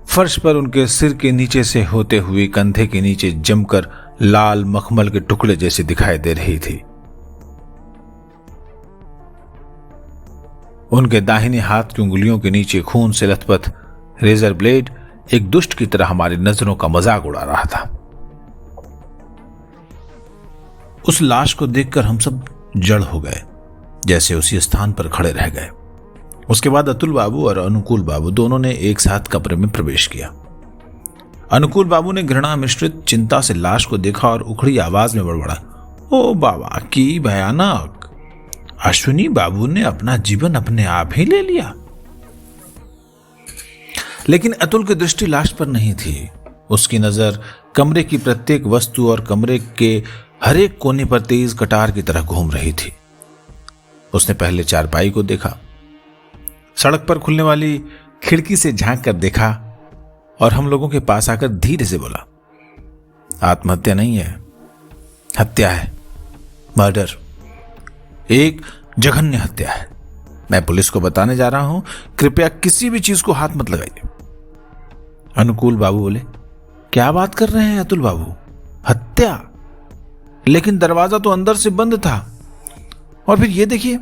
फर्श पर उनके सिर के नीचे से होते हुए कंधे के नीचे जमकर लाल मखमल के टुकड़े जैसे दिखाई दे रही थी। उनके दाहिने हाथ की उंगलियों के नीचे खून से लथपथ रेजर ब्लेड एक दुष्ट की तरह हमारी नजरों का मजाक उड़ा रहा था। उस लाश को देखकर हम सब जड़ हो गए, जैसे उसी स्थान पर खड़े रह गए। उसके बाद अतुल बाबू और अनुकूल बाबू दोनों ने एक साथ कमरे में प्रवेश किया। अनुकूल बाबू ने घृणा मिश्रित चिंता से लाश को देखा और उखड़ी आवाज में बड़बड़ा, ओ बाबा की भयानक, अश्विनी बाबू ने अपना जीवन अपने आप ही ले लिया। लेकिन अतुल की दृष्टि लाश पर नहीं थी। उसकी नजर कमरे की प्रत्येक वस्तु और कमरे के हर एक कोने पर तेज कटार की तरह घूम रही थी। उसने पहले चारपाई को देखा, सड़क पर खुलने वाली खिड़की से झांक कर देखा और हम लोगों के पास आकर धीरे से बोला, आत्महत्या नहीं है, हत्या है, मर्डर, एक जघन्य हत्या है। मैं पुलिस को बताने जा रहा हूं, कृपया किसी भी चीज को हाथ मत लगाइए। अनुकूल बाबू बोले, क्या बात कर रहे हैं अतुल बाबू, हत्या? लेकिन दरवाजा तो अंदर से बंद था। और फिर ये देखिए,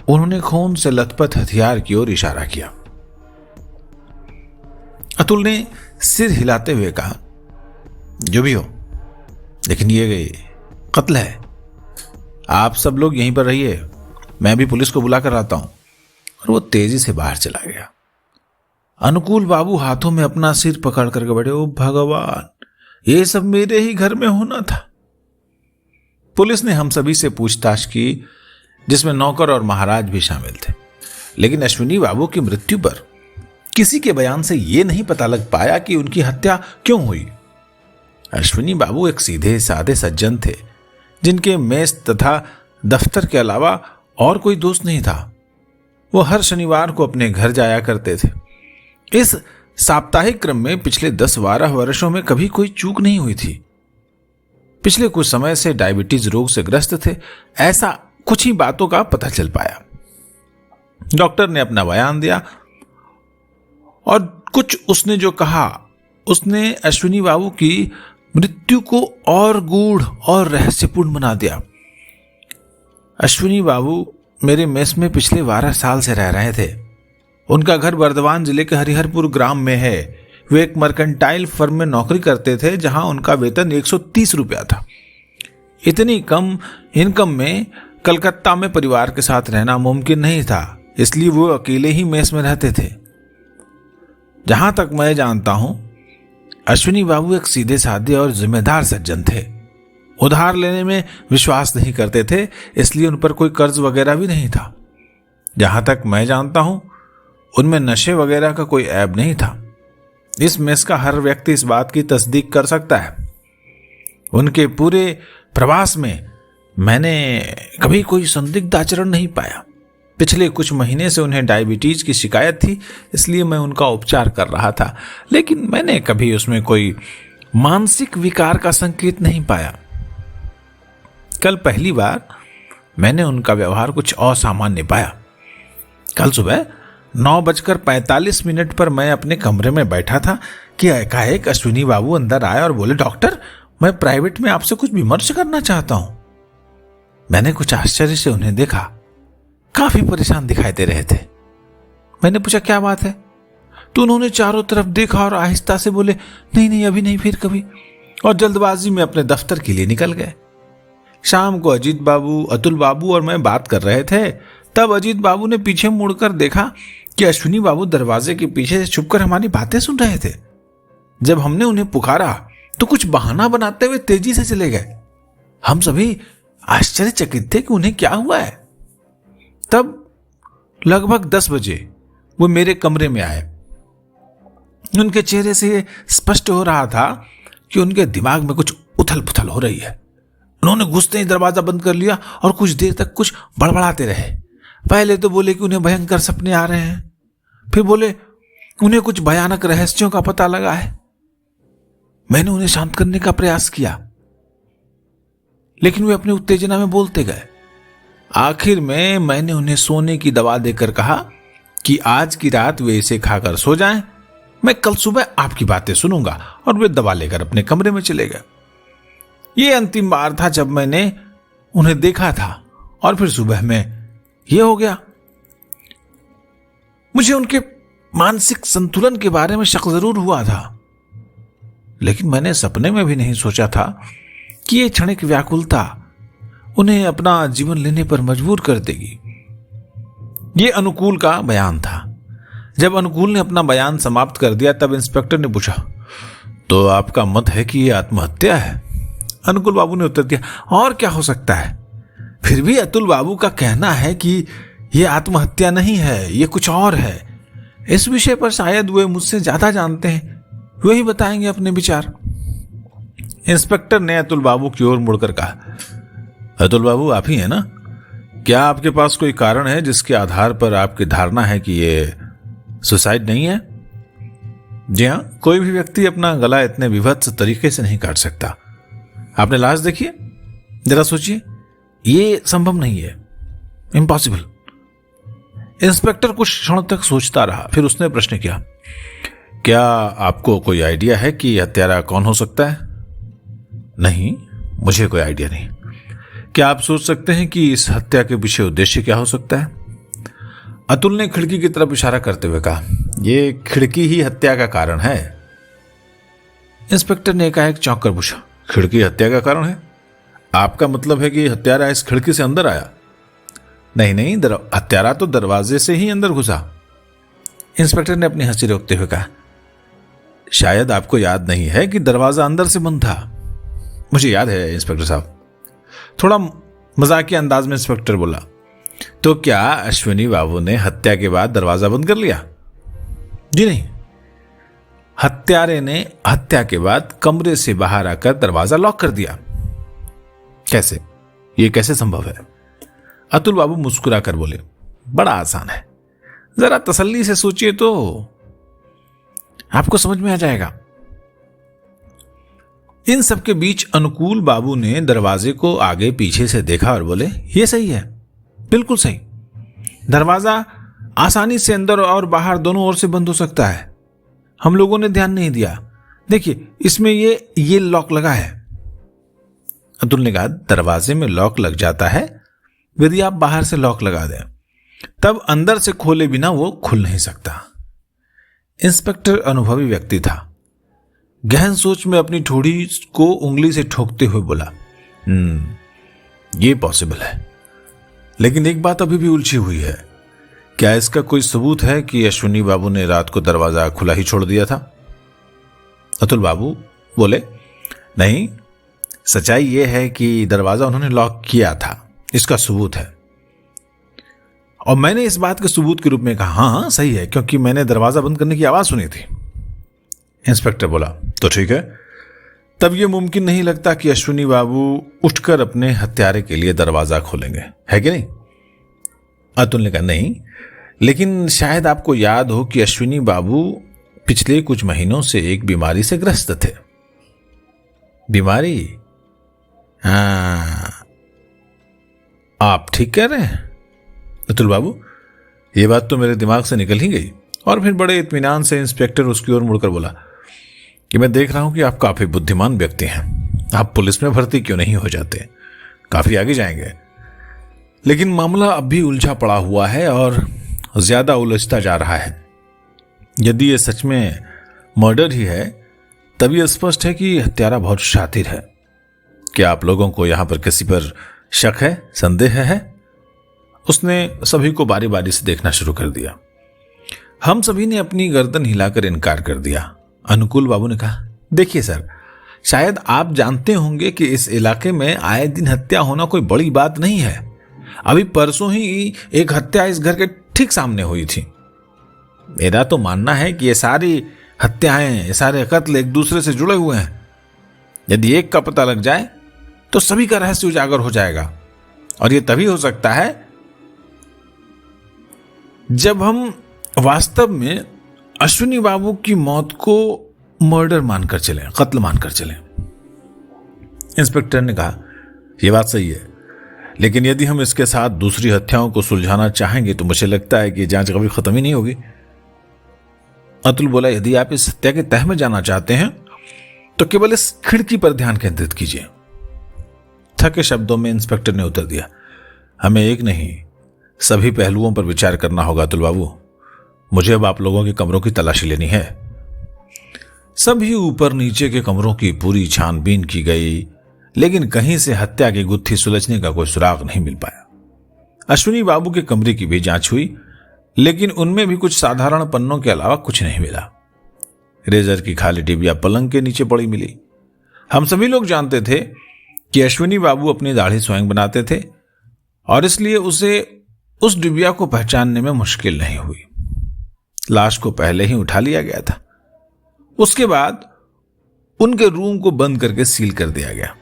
उन्होंने खून से लथपथ हथियार की ओर इशारा किया। अतुल ने सिर हिलाते हुए कहा, जो भी हो, लेकिन ये कत्ल है। आप सब लोग यहीं पर रहिए, मैं भी पुलिस को बुला कर आता हूं। और वो तेजी से बाहर चला गया। अनुकूल बाबू हाथों में अपना सिर पकड़ करके बैठे, ओ भगवान, ये सब मेरे ही घर में होना था। पुलिस ने हम सभी से पूछताछ की, जिसमें नौकर और महाराज भी शामिल थे, लेकिन अश्विनी बाबू की मृत्यु पर किसी के बयान से यह नहीं पता लग पाया कि उनकी हत्या क्यों हुई। अश्विनी बाबू एक सीधे साधे सज्जन थे, जिनके मेस तथा दफ्तर के अलावा और कोई दोस्त नहीं था। वो हर शनिवार को अपने घर जाया करते थे। इस साप्ताहिक क्रम में पिछले 10-12 वर्षों में कभी कोई चूक नहीं हुई थी। पिछले कुछ समय से डायबिटीज रोग से ग्रस्त थे, ऐसा कुछ ही बातों का पता चल पाया। डॉक्टर ने अपना बयान दिया और कुछ उसने जो कहा, उसने अश्विनी बाबू की मृत्यु को और गूढ़ और रहस्यपूर्ण बना दिया। अश्विनी बाबू मेरे मेस में पिछले 12 साल से रह रहे थे। उनका घर बर्दवान जिले के हरिहरपुर ग्राम में है। वे एक मर्केंटाइल फर्म में नौकरी करते थे, जहां उनका वेतन 130 रुपया था। इतनी कम इनकम में कलकत्ता में परिवार के साथ रहना मुमकिन नहीं था, इसलिए वो अकेले ही मेस में रहते थे। जहां तक मैं जानता हूं, अश्विनी बाबू एक सीधे साधे और जिम्मेदार सज्जन थे। उधार लेने में विश्वास नहीं करते थे, इसलिए उन पर कोई कर्ज वगैरह भी नहीं था। जहां तक मैं जानता हूं, उनमें नशे वगैरह का कोई ऐब नहीं था। इस मेस का हर व्यक्ति इस बात की तस्दीक कर सकता है। उनके पूरे प्रवास में मैंने कभी कोई संदिग्ध आचरण नहीं पाया। पिछले कुछ महीने से उन्हें डायबिटीज की शिकायत थी, इसलिए मैं उनका उपचार कर रहा था, लेकिन मैंने कभी उसमें कोई मानसिक विकार का संकेत नहीं पाया। कल पहली बार मैंने उनका व्यवहार कुछ असामान्य पाया। कल सुबह 9:45 पर मैं अपने कमरे में बैठा था कि एकाएक अश्विनी बाबू अंदर आए और बोले, डॉक्टर, मैं प्राइवेट में आपसे कुछ विमर्श करना चाहता हूं। मैंने कुछ आश्चर्य से उन्हें देखा। काफी परेशान दिखाई दे रहे थे। मैंने पूछा, क्या बात है? तो उन्होंने चारों तरफ देखा और आहिस्ता से बोले, नहीं नहीं, अभी नहीं, फिर कभी। और जल्दबाजी में अपने दफ्तर के लिए निकल गए। शाम को अजीत बाबू, अतुल बाबू और मैं बात कर रहे थे। तब अजीत बाबू ने पीछे मुड़कर देखा कि अश्विनी बाबू दरवाजे के पीछे से छुपकर हमारी बातें सुन रहे थे। जब हमने उन्हें पुकारा तो कुछ बहाना बनाते हुए तेजी से चले गए। हम सभी आश्चर्यचकित थे कि उन्हें क्या हुआ है। तब लगभग 10 बजे वो मेरे कमरे में आए। उनके चेहरे से स्पष्ट हो रहा था कि उनके दिमाग में कुछ उथल पुथल हो रही है। उन्होंने घुसते ही दरवाजा बंद कर लिया और कुछ देर तक कुछ बड़बड़ाते रहे। पहले तो बोले कि उन्हें भयंकर सपने आ रहे हैं, फिर बोले उन्हें कुछ भयानक रहस्यों का पता लगा है। मैंने उन्हें शांत करने का प्रयास किया, लेकिन वे अपनी उत्तेजना में बोलते गए। आखिर में मैंने उन्हें सोने की दवा देकर कहा कि आज की रात वे इसे खाकर सो जाएं, मैं कल सुबह आपकी बातें सुनूंगा। और वे दवा लेकर अपने कमरे में चले गए। ये अंतिम बार था जब मैंने उन्हें देखा था, और फिर सुबह में यह हो गया। मुझे उनके मानसिक संतुलन के बारे में शक जरूर हुआ था, लेकिन मैंने सपने में भी नहीं सोचा था कि यह क्षणिक व्याकुलता उन्हें अपना जीवन लेने पर मजबूर कर देगी। यह अनुकूल का बयान था। जब अनुकूल ने अपना बयान समाप्त कर दिया, तब इंस्पेक्टर ने पूछा, तो आपका मत है कि यह आत्महत्या है? अनुकूल बाबू ने उत्तर दिया, और क्या हो सकता है? फिर भी अतुल बाबू का कहना है कि यह आत्महत्या नहीं है, यह कुछ और है। इस विषय पर शायद वे मुझसे ज्यादा जानते हैं, वे ही बताएंगे अपने विचार। इंस्पेक्टर ने अतुल बाबू की ओर मुड़कर कहा, अतुल बाबू आप ही हैं ना? क्या आपके पास कोई कारण है जिसके आधार पर आपकी धारणा है कि यह सुसाइड नहीं है? जी हां, कोई भी व्यक्ति अपना गला इतने विभत्स तरीके से नहीं काट सकता। आपने लाश देखी है? जरा सोचिए, ये संभव नहीं है, इम्पॉसिबल। इंस्पेक्टर कुछ क्षण तक सोचता रहा, फिर उसने प्रश्न किया, क्या आपको कोई आइडिया है कि हत्यारा कौन हो सकता है? नहीं, मुझे कोई आइडिया नहीं। क्या आप सोच सकते हैं कि इस हत्या के पीछे उद्देश्य क्या हो सकता है? अतुल ने खिड़की की तरफ इशारा करते हुए कहा, यह खिड़की ही हत्या का कारण है। इंस्पेक्टर ने एकाएक चौंक कर पूछा, खिड़की हत्या का कारण है? आपका मतलब है कि हत्यारा इस खिड़की से अंदर आया? नहीं, हत्यारा तो दरवाजे से ही अंदर घुसा। इंस्पेक्टर ने अपनी हंसी रोकते हुए कहा, शायद आपको याद नहीं है कि दरवाजा अंदर से बंद था। मुझे याद है इंस्पेक्टर साहब। थोड़ा मजाकिया अंदाज में इंस्पेक्टर बोला, तो क्या अश्विनी बाबू ने हत्या के बाद दरवाजा बंद कर लिया? जी नहीं, हत्यारे ने हत्या के बाद कमरे से बाहर आकर दरवाजा लॉक कर दिया। कैसे? यह कैसे संभव है? अतुल बाबू मुस्कुराकर बोले, बड़ा आसान है, जरा तसल्ली से सोचिए तो आपको समझ में आ जाएगा। इन सबके बीच अनुकूल बाबू ने दरवाजे को आगे पीछे से देखा और बोले, यह सही है, बिल्कुल सही। दरवाजा आसानी से अंदर और बाहर दोनों ओर से बंद हो सकता है। हम लोगों ने ध्यान नहीं दिया। देखिए, इसमें ये लॉक लगा है। अतुल ने कहा, दरवाजे में लॉक लग जाता है यदि आप बाहर से लॉक लगा दें, तब अंदर से खोले बिना वो खुल नहीं सकता। इंस्पेक्टर अनुभवी व्यक्ति था। गहन सोच में अपनी ठोड़ी को उंगली से ठोकते हुए बोला, ये पॉसिबल है, लेकिन एक बात अभी भी उलझी हुई है। क्या इसका कोई सबूत है कि अश्विनी बाबू ने रात को दरवाजा खुला ही छोड़ दिया था? अतुल बाबू बोले, नहीं, सच्चाई यह है कि दरवाजा उन्होंने लॉक किया था, इसका सबूत है। और मैंने इस बात के सबूत के रूप में कहा, हाँ सही है, क्योंकि मैंने दरवाजा बंद करने की आवाज सुनी थी। इंस्पेक्टर बोला, तो ठीक है, तब यह मुमकिन नहीं लगता कि अश्विनी बाबू उठकर अपने हत्यारे के लिए दरवाजा खोलेंगे, है कि नहीं? अतुल ने कहा, नहीं, लेकिन शायद आपको याद हो कि अश्विनी बाबू पिछले कुछ महीनों से एक बीमारी से ग्रस्त थे। बीमारी? हाँ, आप ठीक कह रहे हैं अतुल बाबू, यह बात तो मेरे दिमाग से निकल ही गई। और फिर बड़े इत्मीनान से इंस्पेक्टर उसकी ओर मुड़कर बोला कि मैं देख रहा हूं कि आप काफी बुद्धिमान व्यक्ति हैं। आप पुलिस में भर्ती क्यों नहीं हो जाते? काफी आगे जाएंगे। लेकिन मामला अब भी उलझा पड़ा हुआ है और ज्यादा उलझता जा रहा है। यदि यह सच में मर्डर ही है, तब यह स्पष्ट है कि हत्यारा बहुत शातिर है। क्या आप लोगों को यहां पर किसी पर शक है, संदेह है? उसने सभी को बारी बारी से देखना शुरू कर दिया। हम सभी ने अपनी गर्दन हिलाकर इनकार कर दिया। अनुकूल बाबू ने कहा, देखिए सर, शायद आप जानते होंगे कि इस इलाके में आए दिन हत्या होना कोई बड़ी बात नहीं है। अभी परसों ही एक हत्या इस घर के ठीक सामने हुई थी। मेरा तो मानना है कि ये सारी हत्याएं, ये सारे कत्ल एक दूसरे से जुड़े हुए हैं। यदि एक का पता लग जाए तो सभी का रहस्य उजागर हो जाएगा, और यह तभी हो सकता है जब हम वास्तव में अश्विनी बाबू की मौत को मर्डर मानकर चलें, कत्ल मानकर चलें। इंस्पेक्टर ने कहा, यह बात सही है, लेकिन यदि हम इसके साथ दूसरी हत्याओं को सुलझाना चाहेंगे तो मुझे लगता है कि जांच कभी खत्म ही नहीं होगी। अतुल बोला, यदि आप इस हत्या के तह में जाना चाहते हैं तो केवल इस खिड़की पर ध्यान केंद्रित कीजिए। थके शब्दों में इंस्पेक्टर ने उत्तर दिया, हमें एक नहीं, सभी पहलुओं पर विचार करना होगा अतुल बाबू। मुझे अब आप लोगों के कमरों की तलाशी लेनी है। सभी ऊपर नीचे के कमरों की पूरी छानबीन की गई, लेकिन कहीं से हत्या की गुत्थी सुलझने का कोई सुराग नहीं मिल पाया। अश्विनी बाबू के कमरे की भी जांच हुई, लेकिन उनमें भी कुछ साधारण पन्नों के अलावा कुछ नहीं मिला। रेजर की खाली डिबिया पलंग के नीचे पड़ी मिली। हम सभी लोग जानते थे कि अश्विनी बाबू अपनी दाढ़ी स्वयं बनाते थे, और इसलिए उसे उस डिबिया को पहचानने में मुश्किल नहीं हुई। लाश को पहले ही उठा लिया गया था। उसके बाद उनके रूम को बंद करके सील कर दिया गया।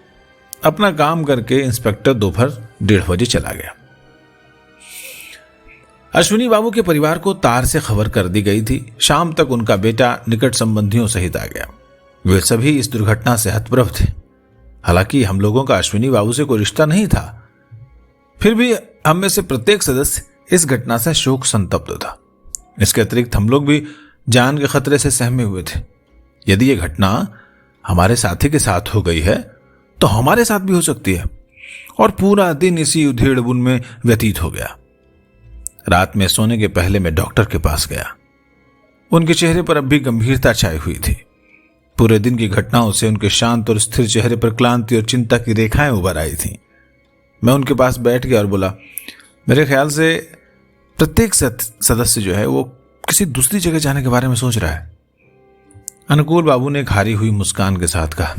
अपना काम करके इंस्पेक्टर दोपहर 1:30 बजे चला गया। अश्विनी बाबू के परिवार को तार से खबर कर दी गई थी। शाम तक उनका बेटा निकट संबंधियों सहित आ गया। वे सभी इस दुर्घटना से हतप्रभ थे। हालांकि हम लोगों का अश्विनी बाबू से कोई रिश्ता नहीं था, फिर भी हम में से प्रत्येक सदस्य इस घटना से शोक संतप्त था। इसके अतिरिक्त हम लोग भी जान के खतरे से सहमे हुए थे। यदि यह घटना हमारे साथी के साथ हो गई है तो हमारे साथ भी हो सकती है। और पूरा दिन इसी उधेड़-बुन में व्यतीत हो गया। रात में सोने के पहले मैं डॉक्टर के पास गया। उनके चेहरे पर अब भी गंभीरता छाई हुई थी। पूरे दिन की घटनाओं से उनके शांत और स्थिर चेहरे पर क्लांति और चिंता की रेखाएं उभर आई थीं। मैं उनके पास बैठ गया और बोला, मेरे ख्याल से प्रत्येक सदस्य जो है वो किसी दूसरी जगह जाने के बारे में सोच रहा है। अनुकूल बाबू ने एक हारी हुई मुस्कान के साथ कहा,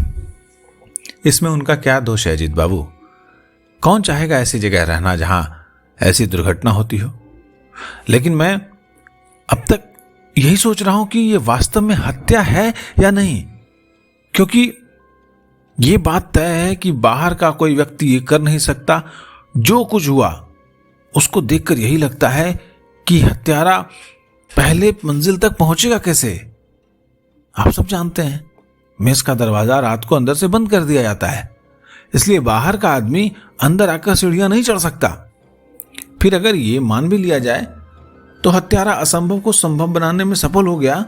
इसमें उनका क्या दोष है अजीत बाबू? कौन चाहेगा ऐसी जगह रहना जहां ऐसी दुर्घटना होती हो? लेकिन मैं अब तक यही सोच रहा हूं कि यह वास्तव में हत्या है या नहीं, क्योंकि यह बात तय है कि बाहर का कोई व्यक्ति ये कर नहीं सकता। जो कुछ हुआ उसको देखकर यही लगता है कि हत्यारा पहले मंजिल तक पहुंचेगा कैसे। आप सब जानते हैं मेस का दरवाजा रात को अंदर से बंद कर दिया जाता है, इसलिए बाहर का आदमी अंदर आकर सीढ़ियां नहीं चढ़ सकता। फिर अगर ये मान भी लिया जाए तो हत्यारा असंभव को संभव बनाने में सफल हो गया,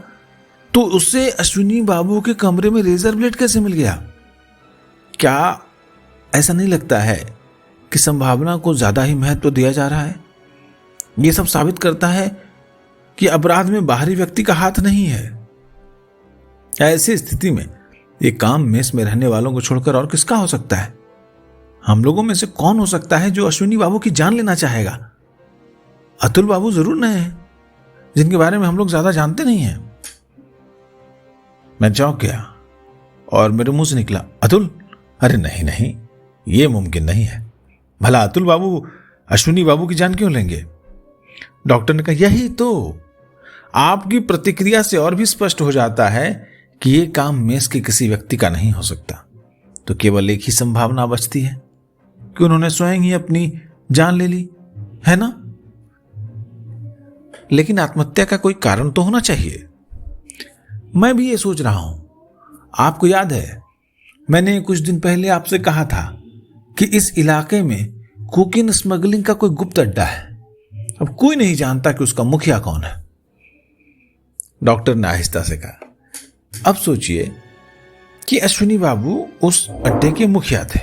तो उससे अश्विनी बाबू के कमरे में रेजर ब्लेड कैसे मिल गया? क्या ऐसा नहीं लगता है कि संभावना को ज्यादा ही महत्व दिया जा रहा है? यह सब साबित करता है कि अपराध में बाहरी व्यक्ति का हाथ नहीं है। ऐसी स्थिति में यह काम मेस में रहने वालों को छोड़कर और किसका हो सकता है? हम लोगों में से कौन हो सकता है जो अश्विनी बाबू की जान लेना चाहेगा? अतुल बाबू जरूर नए हैं, जिनके बारे में हम लोग ज्यादा जानते नहीं हैं। मैं चौंक गया और मेरे मुंह से निकला, अतुल? अरे नहीं नहीं, यह मुमकिन नहीं है। भला अतुल बाबू अश्विनी बाबू की जान क्यों लेंगे? डॉक्टर ने कहा, यही तो आपकी प्रतिक्रिया से और भी स्पष्ट हो जाता है कि यह काम मेस के किसी व्यक्ति का नहीं हो सकता। तो केवल एक ही संभावना बचती है कि उन्होंने स्वयं ही अपनी जान ले ली, है ना? लेकिन आत्महत्या का कोई कारण तो होना चाहिए। मैं भी ये सोच रहा हूं। आपको याद है मैंने कुछ दिन पहले आपसे कहा था कि इस इलाके में कोकीन स्मगलिंग का कोई गुप्त अड्डा है। अब कोई नहीं जानता कि उसका मुखिया कौन है। डॉक्टर ने आहिस्ता से कहा, अब सोचिए कि अश्विनी बाबू उस अड्डे के मुखिया थे।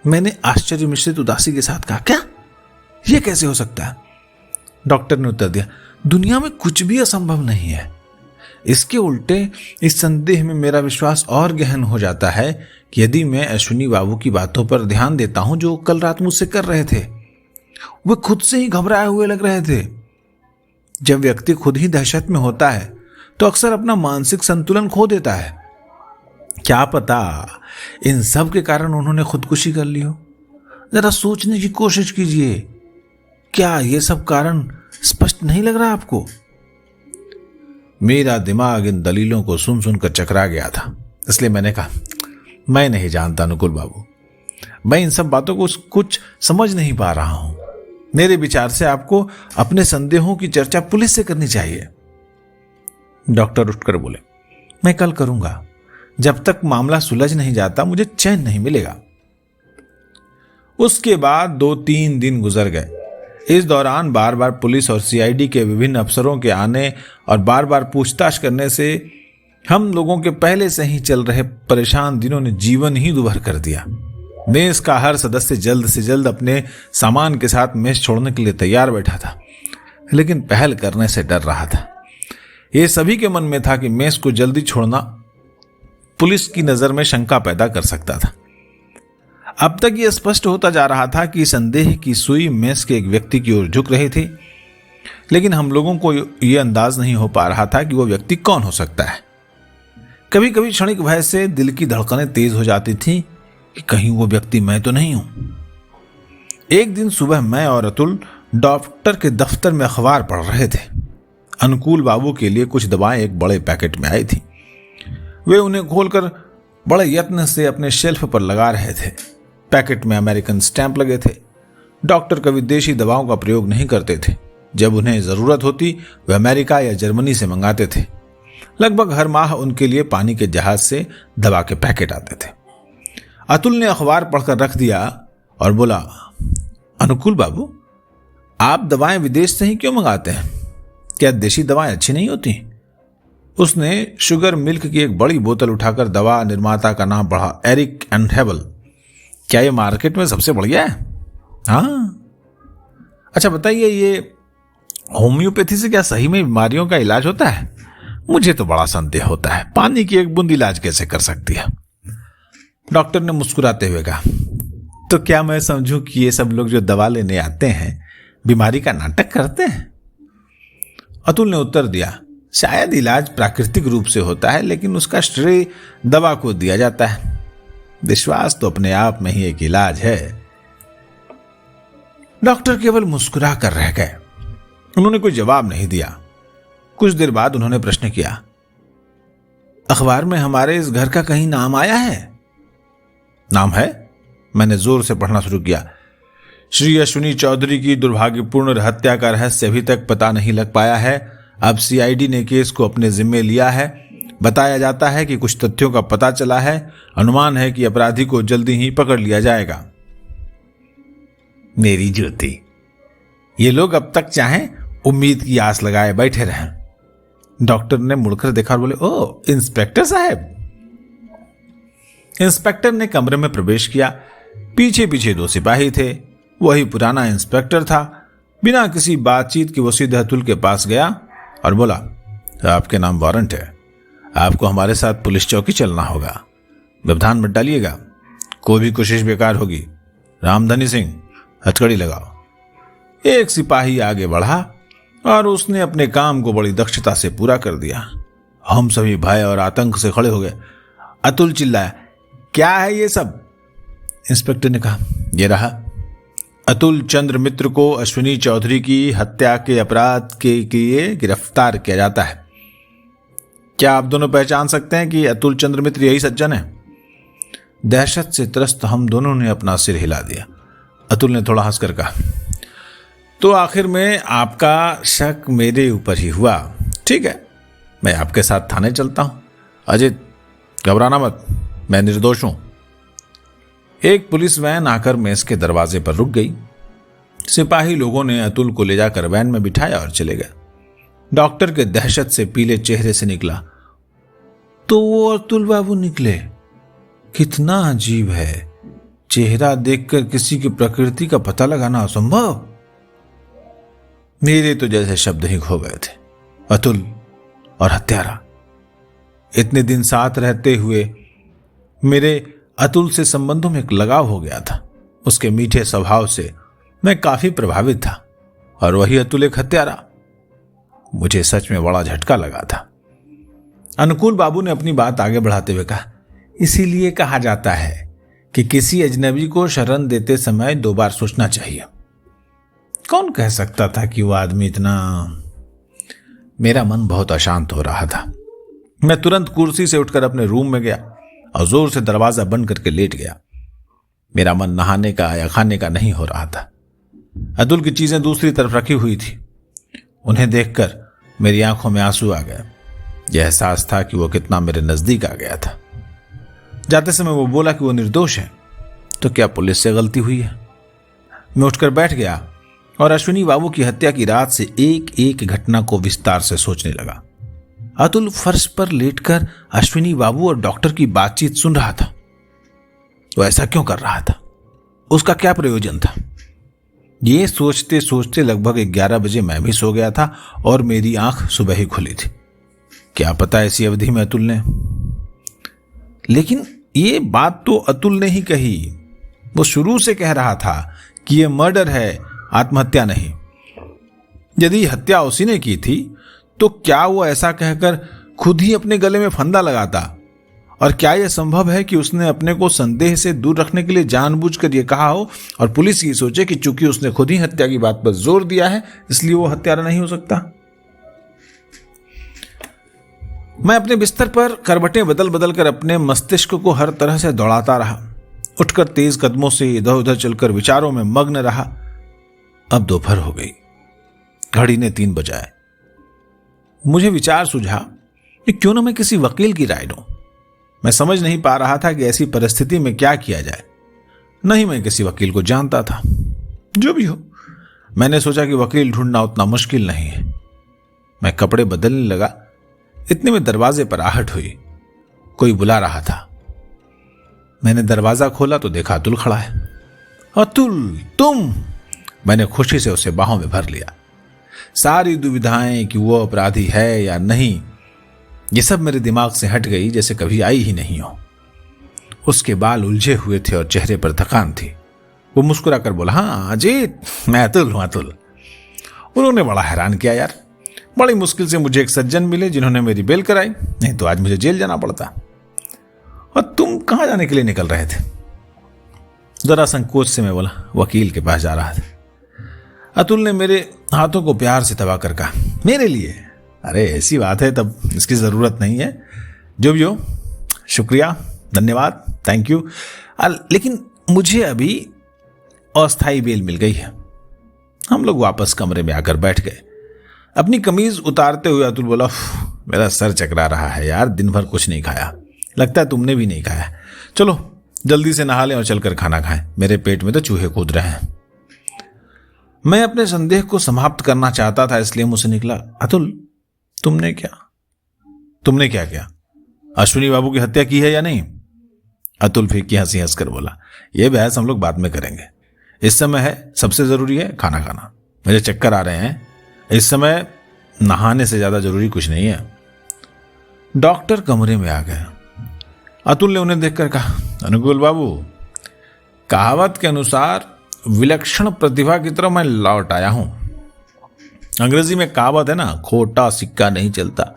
मैंने आश्चर्य मिश्रित उदासी के साथ कहा, क्या यह कैसे हो सकता है? डॉक्टर ने उत्तर दिया, दुनिया में कुछ भी असंभव नहीं है। इसके उल्टे इस संदेह में मेरा विश्वास और गहन हो जाता है कि यदि मैं अश्विनी बाबू की बातों पर ध्यान देता हूं जो कल रात मुझसे कर रहे थे, वे खुद से ही घबराए हुए लग रहे थे। जब व्यक्ति खुद ही दहशत में होता है तो अक्सर अपना मानसिक संतुलन खो देता है। क्या पता इन सब के कारण उन्होंने खुदकुशी कर ली हो। जरा सोचने की कोशिश कीजिए, क्या यह सब कारण स्पष्ट नहीं लग रहा आपको? मेरा दिमाग इन दलीलों को सुन सुनकर चकरा गया था, इसलिए मैंने कहा, मैं नहीं जानता अनुकूल बाबू, मैं इन सब बातों को कुछ समझ नहीं पा रहा हूं। मेरे विचार से आपको अपने संदेहों की चर्चा पुलिस से करनी चाहिए। डॉक्टर उठकर बोले, मैं कल करूंगा। जब तक मामला सुलझ नहीं जाता मुझे चैन नहीं मिलेगा। उसके बाद 2-3 दिन गुजर गए। इस दौरान बार बार पुलिस और सीआईडी के विभिन्न अफसरों के आने और बार बार पूछताछ करने से हम लोगों के पहले से ही चल रहे परेशान दिनों ने जीवन ही दुभर कर दिया। मेस का हर सदस्य जल्द से जल्द अपने सामान के साथ मेस छोड़ने के लिए तैयार बैठा था, लेकिन पहल करने से डर रहा था। यह सभी के मन में था कि मेस को जल्दी छोड़ना पुलिस की नजर में शंका पैदा कर सकता था। अब तक यह स्पष्ट होता जा रहा था कि संदेह की सुई मेस के एक व्यक्ति की ओर झुक रही थी, लेकिन हम लोगों को यह अंदाज नहीं हो पा रहा था कि वह व्यक्ति कौन हो सकता है। कभी कभी क्षणिक भय से दिल की धड़कनें तेज हो जाती थी कि कहीं वो व्यक्ति मैं तो नहीं हूं। एक दिन सुबह मैं और अतुल डॉक्टर के दफ्तर में अखबार पढ़ रहे थे। अनुकूल बाबू के लिए कुछ दवाएं एक बड़े पैकेट में आई थी। वे उन्हें खोलकर बड़े यत्न से अपने शेल्फ पर लगा रहे थे। पैकेट में अमेरिकन स्टैंप लगे थे। डॉक्टर कभी देशी दवाओं का प्रयोग नहीं करते थे। जब उन्हें जरूरत होती वे अमेरिका या जर्मनी से मंगाते थे। लगभग हर माह उनके लिए पानी के जहाज से दवा के पैकेट आते थे। अतुल ने अखबार पढ़कर रख दिया और बोला, अनुकूल बाबू, आप दवाएं विदेश से ही क्यों मंगाते हैं? क्या देशी दवाएं अच्छी नहीं होती? उसने शुगर मिल्क की एक बड़ी बोतल उठाकर दवा निर्माता का नाम पढ़ा, एरिक एंड हेबल। क्या ये मार्केट में सबसे बढ़िया है? हाँ। अच्छा बताइए, ये होम्योपैथी से क्या सही में बीमारियों का इलाज होता है? मुझे तो बड़ा संदेह होता है, पानी की एक बूंद इलाज कैसे कर सकती है? डॉक्टर ने मुस्कुराते हुए कहा, तो क्या मैं समझूं कि ये सब लोग जो दवा लेने आते हैं बीमारी का नाटक करते हैं? अतुल ने उत्तर दिया, शायद इलाज प्राकृतिक रूप से होता है, लेकिन उसका श्रेय दवा को दिया जाता है। विश्वास तो अपने आप में ही एक इलाज है। डॉक्टर केवल मुस्कुरा कर रह गए। उन्होंने कोई जवाब नहीं दिया। कुछ देर बाद उन्होंने प्रश्न किया, अखबार में हमारे इस घर का कहीं नाम आया है? नाम है? मैंने जोर से पढ़ना शुरू किया। श्री अश्विनी चौधरी की दुर्भाग्यपूर्ण हत्या का रहस्य अभी तक पता नहीं लग पाया है। अब सीआईडी ने केस को अपने जिम्मे लिया है। बताया जाता है कि कुछ तथ्यों का पता चला है। अनुमान है कि अपराधी को जल्दी ही पकड़ लिया जाएगा। मेरी ज्योति, ये लोग अब तक चाहें उम्मीद की आस लगाए बैठे रहें। डॉक्टर ने मुड़कर देखा और बोले, ओ इंस्पेक्टर साहब। इंस्पेक्टर ने कमरे में प्रवेश किया। पीछे पीछे 2 सिपाही थे। वही पुराना इंस्पेक्टर था। बिना किसी बातचीत के वो सीधे अतुल के पास गया और बोला, आपके नाम वारंट है, आपको हमारे साथ पुलिस चौकी चलना होगा। व्यवधान मत डालिएगा, कोई भी कोशिश बेकार होगी। रामधनी सिंह, हथकड़ी लगाओ। एक सिपाही आगे बढ़ा और उसने अपने काम को बड़ी दक्षता से पूरा कर दिया। हम सभी भय और आतंक से खड़े हो गए। अतुल चिल्लाया, क्या है ये सब? इंस्पेक्टर ने कहा, ये रहा। अतुल चंद्र मित्र को अश्विनी चौधरी की हत्या के अपराध के लिए गिरफ्तार किया जाता है। क्या आप दोनों पहचान सकते हैं कि अतुल चंद्र मित्र यही सज्जन है? दहशत से त्रस्त हम दोनों ने अपना सिर हिला दिया। अतुल ने थोड़ा हंसकर कहा, तो आखिर में आपका शक मेरे ऊपर ही हुआ। ठीक है, मैं आपके साथ थाने चलता हूं। अजित, घबराना मत, मैं निर्दोष हूं। एक पुलिस वैन आकर मेस के दरवाजे पर रुक गई। सिपाही लोगों ने अतुल को ले जाकर वैन में बिठाया और चले गए। डॉक्टर के दहशत से पीले चेहरे से निकला, तो वो अतुल बाबू निकले? कितना अजीब है, चेहरा देखकर किसी की प्रकृति का पता लगाना असंभव। मेरे तो जैसे शब्द ही खो गए थे। अतुल और हत्यारा, इतने दिन साथ रहते हुए मेरे अतुल से संबंधों में एक लगाव हो गया था। उसके मीठे स्वभाव से मैं काफी प्रभावित था, और वही अतुल एक हत्यारा। मुझे सच में बड़ा झटका लगा था। अनुकूल बाबू ने अपनी बात आगे बढ़ाते हुए कहा, इसीलिए कहा जाता है कि किसी अजनबी को शरण देते समय 2 बार सोचना चाहिए। कौन कह सकता था कि वो आदमी इतना। मेरा मन बहुत अशांत हो रहा था। मैं तुरंत कुर्सी से उठकर अपने रूम में गया और जोर से दरवाजा बंद करके लेट गया। मेरा मन नहाने का या खाने का नहीं हो रहा था। अतुल की चीजें दूसरी तरफ रखी हुई थी। उन्हें देखकर मेरी आंखों में आंसू आ गए। यह एहसास था कि वो कितना मेरे नजदीक आ गया था। जाते समय वो बोला कि वो निर्दोष है, तो क्या पुलिस से गलती हुई है? मैं उठकर बैठ गया और अश्विनी बाबू की हत्या की रात से एक एक घटना को विस्तार से सोचने लगा। अतुल फर्श पर लेटकर अश्विनी बाबू और डॉक्टर की बातचीत सुन रहा था। वो ऐसा क्यों कर रहा था? उसका क्या प्रयोजन था? ये सोचते सोचते लगभग 11 बजे मैं भी सो गया था और मेरी आंख सुबह ही खुली थी। क्या पता इसी अवधि में अतुल ने। लेकिन ये बात तो अतुल ने ही कही। वो शुरू से कह रहा था कि यह मर्डर है, आत्महत्या नहीं। यदि हत्या उसी ने की थी तो क्या वो ऐसा कहकर खुद ही अपने गले में फंदा लगाता? और क्या यह संभव है कि उसने अपने को संदेह से दूर रखने के लिए जानबूझकर यह कहा हो और पुलिस ये सोचे कि चूंकि उसने खुद ही हत्या की बात पर जोर दिया है इसलिए वो हत्यारा नहीं हो सकता? मैं अपने बिस्तर पर करवटें बदल बदल कर अपने मस्तिष्क को हर तरह से दौड़ाता रहा। उठकर तेज कदमों से इधर उधर चलकर विचारों में मग्न रहा। अब दोपहर हो गई। घड़ी ने 3 बजाए। मुझे विचार सूझा कि क्यों ना मैं किसी वकील की राय लूं। मैं समझ नहीं पा रहा था कि ऐसी परिस्थिति में क्या किया जाए। नहीं मैं किसी वकील को जानता था। जो भी हो, मैंने सोचा कि वकील ढूंढना उतना मुश्किल नहीं है। मैं कपड़े बदलने लगा, इतने में दरवाजे पर आहट हुई। कोई बुला रहा था। मैंने दरवाजा खोला तो देखा अतुल खड़ा है। अतुल, तुम? मैंने खुशी से उसे बाहों में भर लिया। सारी दुविधाएं कि वो अपराधी है या नहीं, ये सब मेरे दिमाग से हट गई जैसे कभी आई ही नहीं हो। उसके बाल उलझे हुए थे और चेहरे पर थकान थी। वो मुस्कुराकर बोला, हाँ अजीत, मैं अतुल हूं, अतुल। उन्होंने बड़ा हैरान किया यार। बड़ी मुश्किल से मुझे एक सज्जन मिले जिन्होंने मेरी बेल कराई, नहीं तो आज मुझे जेल जाना पड़ता। और तुम कहां जाने के लिए निकल रहे थे? जरा संकोच से मैं बोला, वकील के पास जा रहा था। अतुल ने मेरे हाथों को प्यार से दबा कर कहा, मेरे लिए? अरे ऐसी बात है, तब इसकी जरूरत नहीं है। जो भी हो, शुक्रिया, धन्यवाद, थैंक यू। लेकिन मुझे अभी अस्थायी बेल मिल गई है। हम लोग वापस कमरे में आकर बैठ गए। अपनी कमीज उतारते हुए अतुल बोला, मेरा सर चकरा रहा है यार, दिन भर कुछ नहीं खाया। लगता है तुमने भी नहीं खाया। चलो जल्दी से नहा लें और चलकर खाना खाएं, मेरे पेट में तो चूहे कूद रहे हैं। मैं अपने संदेह को समाप्त करना चाहता था, इसलिए मुझसे निकला, अतुल तुमने क्या किया? अश्विनी बाबू की हत्या की है या नहीं? अतुल फिर की हंसी हंसकर बोला, यह बहस हम लोग बाद में करेंगे। इस समय है, सबसे जरूरी है खाना खाना। मुझे चक्कर आ रहे हैं, इस समय नहाने से ज्यादा जरूरी कुछ नहीं है। डॉक्टर कमरे में आ गए। अतुल ने उन्हें देखकर कहा, अनुकूल बाबू, कहावत के अनुसार विलक्षण प्रतिभा की तरफ मैं लौट आया हूं। अंग्रेजी में कहावत है ना, खोटा सिक्का नहीं चलता।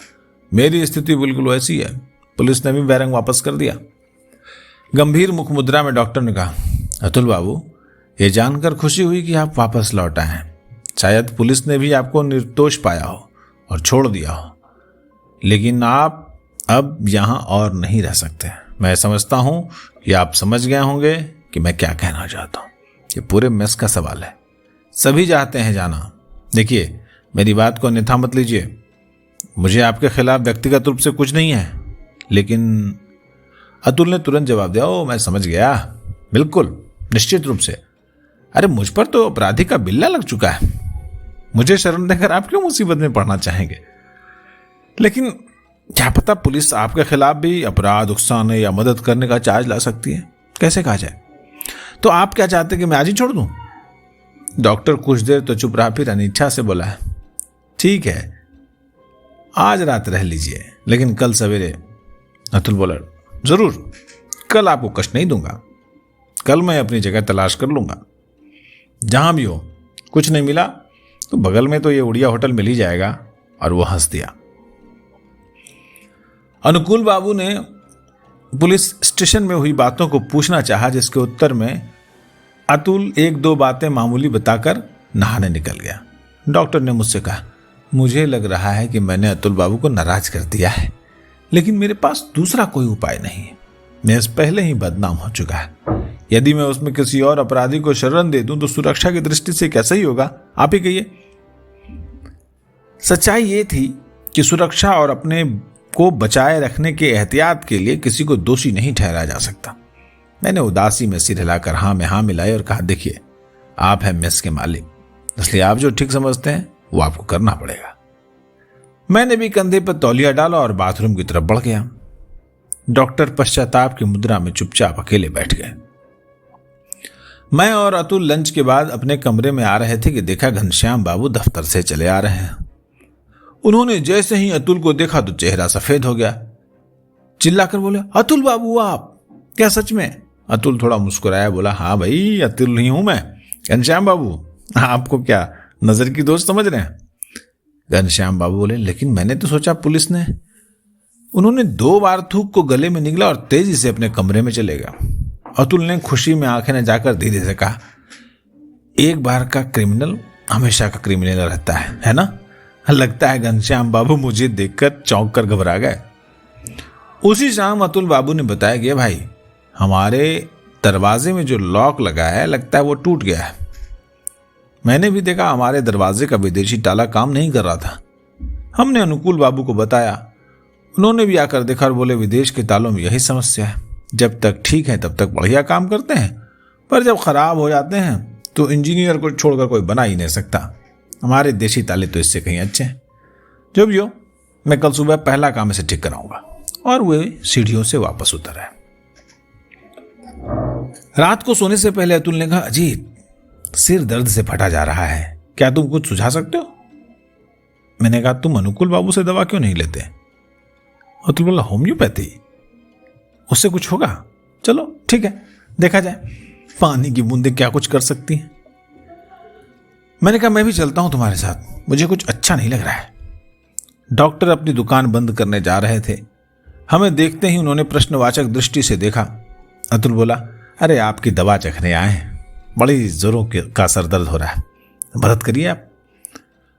मेरी स्थिति बिल्कुल वैसी है। पुलिस ने भी बैरंग वापस कर दिया। गंभीर मुख मुद्रा में डॉक्टर ने कहा, अतुल बाबू, ये जानकर खुशी हुई कि आप वापस लौट आए हैं। शायद पुलिस ने भी आपको निर्दोष पाया हो और छोड़ दिया हो, लेकिन आप अब यहां और नहीं रह सकते। मैं समझता हूं कि आप समझ गए होंगे कि मैं क्या कहना चाहता हूं। ये पूरे मेस का सवाल है, सभी चाहते हैं जाना। देखिए, मेरी बात को अन्यथा मत लीजिए। मुझे आपके खिलाफ व्यक्तिगत रूप से कुछ नहीं है, लेकिन अतुल ने तुरंत जवाब दिया, ओ मैं समझ गया, बिल्कुल निश्चित रूप से। अरे मुझ पर तो अपराधी का बिल्ला लग चुका है। मुझे शरण देकर आप क्यों मुसीबत में पड़ना चाहेंगे? लेकिन क्या पता पुलिस आपके खिलाफ भी अपराध उकसाने या मदद करने का चार्ज ला सकती है। कैसे कहा जाए? तो आप क्या चाहते कि मैं आज ही छोड़ दूं? डॉक्टर कुछ देर तो चुप रहा, फिर अनिच्छा से बोला, ठीक है, आज रात रह लीजिए, लेकिन कल सवेरे। अतुल बोला, जरूर, कल आपको कष्ट नहीं दूंगा। कल मैं अपनी जगह तलाश कर लूंगा, जहां भी हो। कुछ नहीं मिला तो बगल में तो ये उड़िया होटल मिल ही जाएगा। और वो हंस दिया। अनुकूल बाबू ने पुलिस स्टेशन में हुई बातों को पूछना चाहा, जिसके उत्तर में अतुल एक दो बातें मामूली बताकर नहाने निकल गया। डॉक्टर ने मुझसे कहा, मुझे लग रहा है कि मैंने अतुल बाबू को नाराज कर दिया है, लेकिन मेरे पास दूसरा कोई उपाय नहीं है। नेस पहले ही बदनाम हो चुका है। यदि मैं उसमें किसी और अपराधी को शरण दे दूं तो सुरक्षा की दृष्टि से कैसा ही होगा, आप ही कहिए। सच्चाई ये थी कि सुरक्षा और अपने को बचाए रखने के एहतियात के लिए किसी को दोषी नहीं ठहराया जा सकता। मैंने उदासी में सिर हिलाकर हाँ में हाँ मिलाई और कहा, देखिए, आप हैं मेस के मालिक, इसलिए आप जो ठीक समझते हैं वो आपको करना पड़ेगा। मैंने भी कंधे पर तौलिया डाला और बाथरूम की तरफ बढ़ गया। डॉक्टर पश्चाताप की मुद्रा में चुपचाप अकेले बैठ गए। मैं और अतुल लंच के बाद अपने कमरे में आ रहे थे कि देखा घनश्याम बाबू दफ्तर से चले आ रहे हैं। उन्होंने जैसे ही अतुल को देखा तो चेहरा सफेद हो गया। चिल्लाकर बोले, अतुल बाबू आप? क्या सच में? अतुल थोड़ा मुस्कुराया, बोला, हाँ भाई, अतुल ही हूं मैं। घनश्याम बाबू, आपको क्या नजर की दोस्त समझ रहे हैं? घनश्याम बाबू बोले, लेकिन मैंने तो सोचा पुलिस ने। उन्होंने 2 बार थूक को गले में निगला और तेजी से अपने कमरे में चले गया। अतुल ने खुशी में आंखें न जाकर धीरे से कहा, एक बार का क्रिमिनल हमेशा का क्रिमिनल रहता है ना? लगता है घनश्याम बाबू मुझे देखकर चौंक कर घबरा गए। उसी शाम अतुल बाबू ने बताया कि भाई, हमारे दरवाजे में जो लॉक लगा है, लगता है वो टूट गया है। मैंने भी देखा हमारे दरवाजे का विदेशी ताला काम नहीं कर रहा था। हमने अनुकूल बाबू को बताया। उन्होंने भी आकर देखा और बोले, विदेश के तालों में यही समस्या है, जब तक ठीक है तब तक बढ़िया काम करते हैं, पर जब खराब हो जाते हैं तो इंजीनियर को छोड़कर कोई बना ही नहीं सकता। हमारे देशी ताले तो इससे कहीं अच्छे हैं। जो भी हो, मैं कल सुबह पहला काम इसे ठीक कराऊंगा। और वे सीढ़ियों से वापस उतर आए। रात को सोने से पहले अतुल ने कहा, अजीत, सिर दर्द से फटा जा रहा है, क्या तुम कुछ सुझा सकते हो? मैंने कहा, तुम अनुकूल बाबू से दवा क्यों नहीं लेते? अतुल बोला, होम्योपैथी, उससे कुछ होगा? चलो ठीक है, देखा जाए, पानी की बूंदें क्या कुछ कर सकती हैं। मैंने कहा, मैं भी चलता हूं तुम्हारे साथ, मुझे कुछ अच्छा नहीं लग रहा है। डॉक्टर अपनी दुकान बंद करने जा रहे थे। हमें देखते ही उन्होंने प्रश्नवाचक दृष्टि से देखा। अतुल बोला, अरे आपकी दवा चखने आए हैं, बड़ी जोरों का सरदर्द हो रहा है, मदद करिए आप।